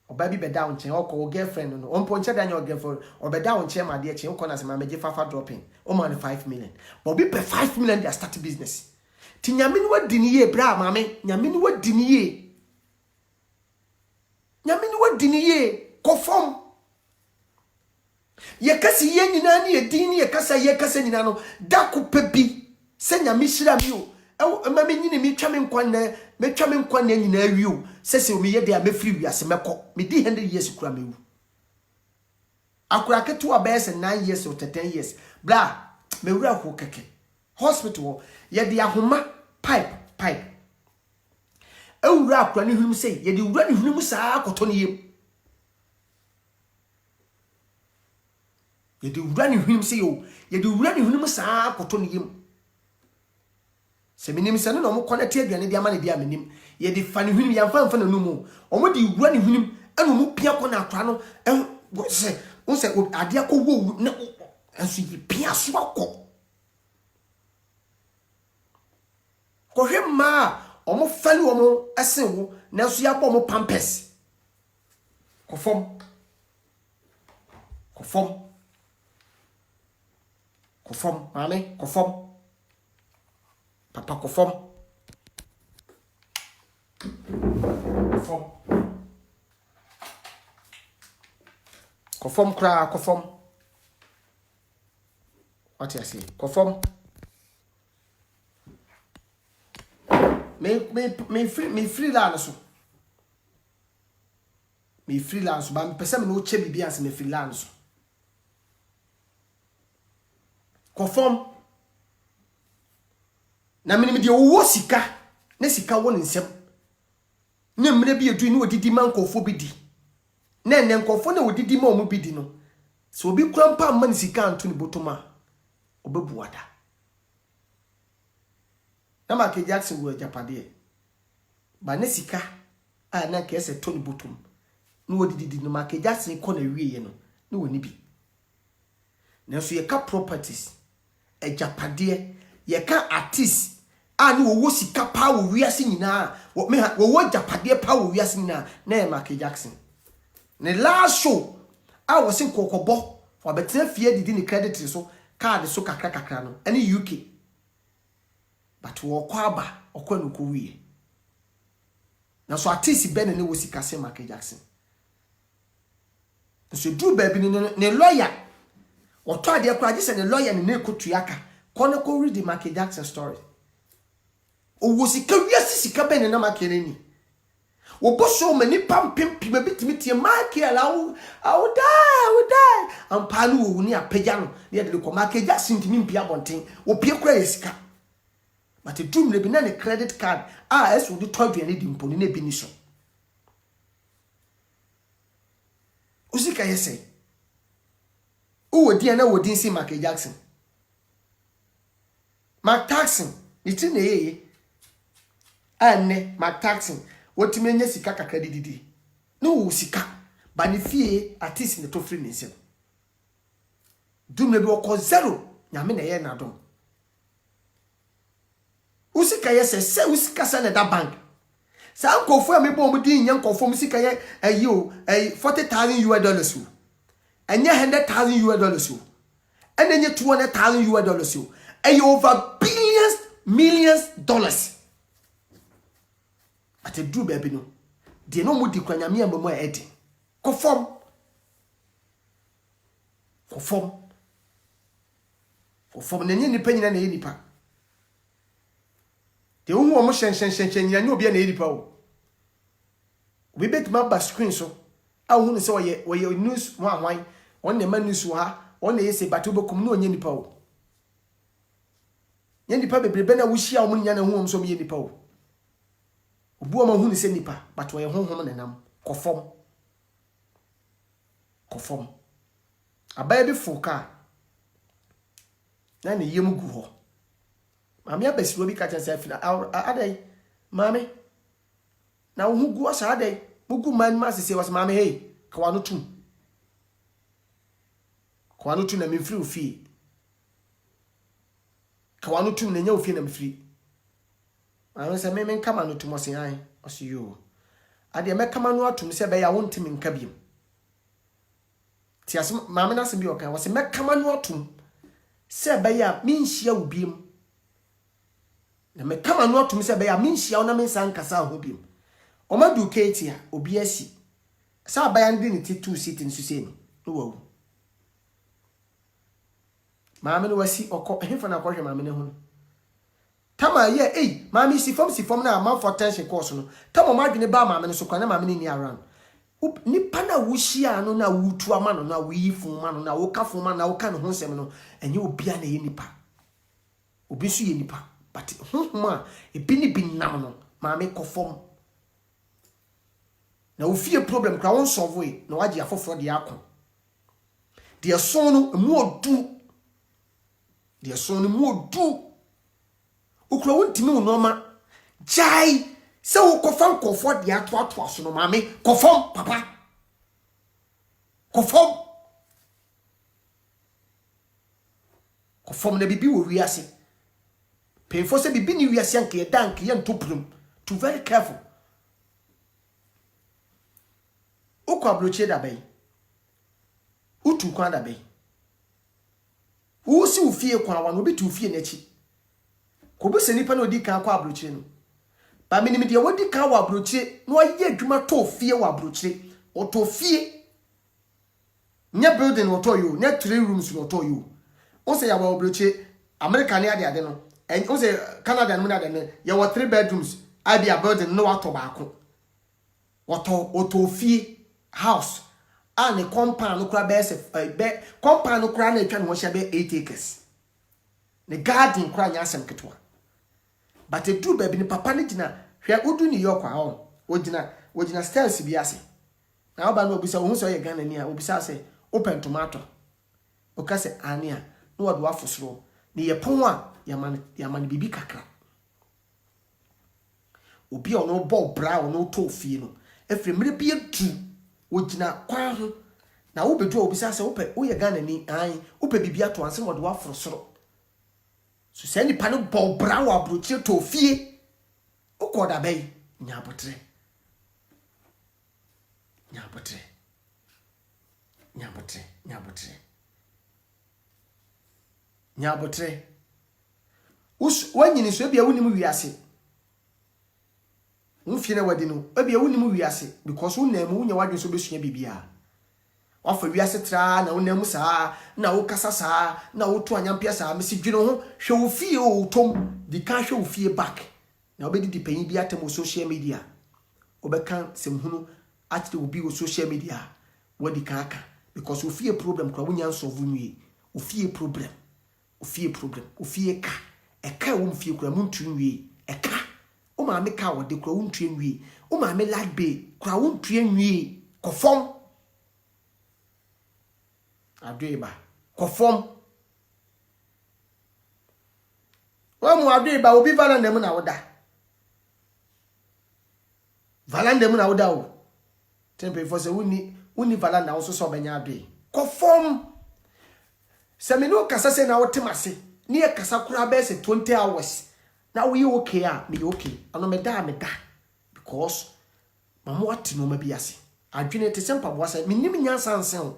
oba bi be down nche wo ko girlfriend no on ponche da your girlfriend oba down nche ma de che wo kona se ma meje fafa dropping o man 5 million but obi pe 5 million their start business ti nyame ni wadi ni ye bra maame nyame ni wadi ni ye nyame ni wadi ni ye kofom ye kasi ye nyina ni edin ni ye kasa nyina no da ko pebi se nyame hira mi o ma me nyine me twa me nkwa na nyina awi o se o me ye de a me free wiase mekọ me di 100 years kura mewu akura ketu abese 9 years or 10 years bra me wura ko keke hospital ye de ahoma pipe ewura akura ni hunum sei ye de wura ni hunum saa akoto ne yem ye de wura ni hunum sei o ye de wura ni hunum saa akoto ne yem se minim se no mo connect aduane dia ma ne dia minim ye de fa ne hunum ya mfa na numu o mo de wura ni hunum anu mu pia ko na akwa no se o se ade akọ na enso yi pia so akọ ko hwemma o mo fali o mo esen wo na so ya bo mo pampers kofom mame kofom papa kofom kra kofom what you say kofom me freelance so me freelance ba me pese me no che bibia se me freelance kofom na me de wo sika na sika wo nsem na mre bi edu ni odidi mankofo bi di na nkofo na odidi ma omu bi di no so obi kura mpa man sika anto ni botoma obebuada na Michael Jackson wo Japade ba na sika a na ka ese to ni botom na odidi no Michael Jackson ko na wiye no na woni bi na so ye ka properties Japade ye ka artist ani wo sika pa wo wiase nyina wo Japade pa wo wiase nyina na e Michael Jackson ne last show a wo sin kokobo for better fie didi ni credit so card so kakra no ani UK but wo kwaba okwa no ko wie na so artist ben ne wo sika se Michael Jackson so do baby ne lawyer o to ade kwa je se ne lawyer ne kotuaka kono ko read the Michael Jackson story o wo sika wiase sika ben na Michael ni wo boso mani pampimpi bitimi tie Michael I would die am panu wo ni apagya no ne de ko Michael Jackson timi mpia bonten wo pie kura yesika but the dream le bi na ne credit card as wo di todwe ne di mponi na bi ni so usika yese wo di na wo di si Michael Jackson Mark Jackson iti na yeye anne Mark Jackson wotime anya sika kakra dididi no wo sika ba ne fie artist ne to free ne nsem dum le bi wo zero nyame na ye na dom usika yese se usika sa na da bank sa nkofo am bo mu di nya nkofo mu sika ye ayi o $40,000 o anya $100,000 o anya $200,000 o ayi over millions dollars at a drew baby no de no mu di kwa nyame amamu a edi kofom na nye nipa nyina na ye nipa de hu o mo hyen nyina nye obi na ye nipa o we bet ma ba screen so a hu ne se oye news ho ahwan on ne ma news ha on ne yese batu bokum no onye nipa o nye nipa bebrebe na wo hia o mo nya na hu o so ye nipa o obuo ma hu ne se nipa but we honhom ne nam kofom abaya bi foka na ne yem gu ho mame abasiro bi ka chanse afina adai mame na wo gu asa adai mugu man ma sese was mame hey kwa no tum na me free ofi kwa no tum na nya ofi na me free I say me kama no tum ose an ose yo ade me kama no atum se be ya wontimi nka biem ti asem maame na asem bi okan wose me kama no atum se be ya minhia wo biem na me kama no atum se be ya minhia wo na me san kasa ho biem o ma du ketia obi asi Sa bayan di ni ti 2 seat nsu se ni. No wawu. Maame no wasi okọ ehfa na kwahwe maame ne ho. Tama ye maame si fom na man for tension course no. Tama ma dwene ba maame no so kwa na maame ni around. Nipa na wuhia no na wutu ama no na wuyifu ma no na wokafu ma na woka no ho nsem no enye obia na ye nipa. Obi so ye nipa but homa ebi ni bi nam no maame kofom. Na ofie problem kra won solve e na waje afoforo de akọ. De son no mu odu. De son no mu odu. Okra wontimi unoma jai se wo kofam kofo de ato aso no maame kofom papa. Kofom na bibi wo wiase. Penfo se bibi ni wiase anke ye dank ye ntoprum. To very careful. Ukwa bloche da bay. Utu kwa da bay. Wo si ufie kwa wan obi tu ufie n'echi. Ko be se nipa na odi kan kwa bloche no. Ba minim de wodi kan wa bloche no aye adwuma to fie wa bloche. O to fie. Nya building wo to you, nya 3 rooms wo to you. O se ya wa bloche America ne ade no. En o se Canada no na ade no. Ya wa 3 bedrooms. Abi a building no wa to ba ko. O to fie house and compound no kura be compound no kura na etwa no ho hia be 8 acres. The garden kura nya asem ketwa. But e do baby ni papa ni gina hwe udu ni York a wogina stairs bi ase. Na oba no obisa wo so ye Ghana ni a obisa se open tomato. Oka se ania no wadu afosoro ni ye pon a ya man bibi kakra. Obi ono bo bra ono to fie no. Efre mre bi etu wogina kwa ho na wo bedu obisa se wo ye Ghana ni an wo pe bibi ato anse wadu afosoro. So say ni pano bo bra wa broche to fie. Ukoda bay nyabotre. Wanyini so bia wonimu wiase. Wonfie na wadi no, bia wonimu wiase because wonam wonya wadwe so besua bibia. Wafa wiase tra na wonam saa na wokasa saa na woto anyampia saa mesi dwene ho hwe wo fie o tom di ka hwe wo fie back na obedi di panyin bi atem social media obeka semhunu atde obi wo social media wadi ka aka because wo fie problem kwa wonya solve nwie wo fie problem ka eka wo mfie kura muntu nwie eka o ma me ka wo de kura wontu nwie o ma me lad be kura wontu nwie kofom Adweba kofom wa mu adweba obi valanda mu na woda o tempe for say woni valanda wo so benya adwe kofom se me no kasa se na wotemase ni e kasa kura be se 20 hours na we okay a me okay ano me da because mamo atino ma biase adwene te sempa boasa me nim nyansa nsen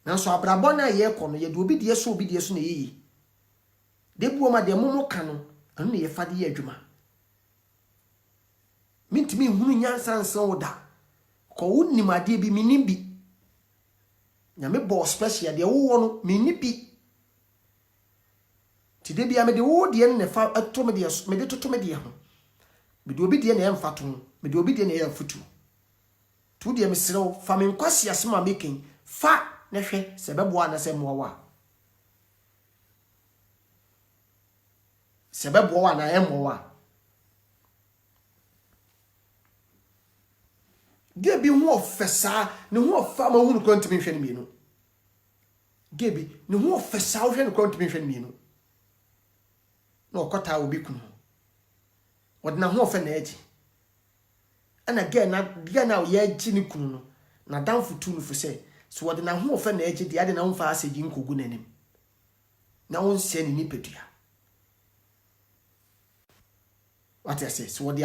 nanso abrabọ na ye kọ no ye de obi de so na yeyi de buo ma de momo ka no anu na ye fa de ye adwuma mintimi hunu nyansa nsan oda ko wonnim ade bi minim bi nya me bo special de wo no minni bi ti de bia me de wo de ne fa ato me de toto me de ho me de obi de ne emfa to me de obi de ne emfutu tu de me serew fa me nkwasi asema making fa nehwe sebebo na se mowa sebebo na emowa gebi hu ofesa ne hu ofa ma hu no kwantimi hwe ne mienu gebi ne hu ofesa hwe no kwantimi hwe ne mienu no okota obi kunu wodna hu ofa na eji ana ge na ye eji ne kunu no na danfo tu no fo se so wode na ho ofa na eje de ade na ho fa asegi nkogu nanim na won se ni nipadua what I say so wode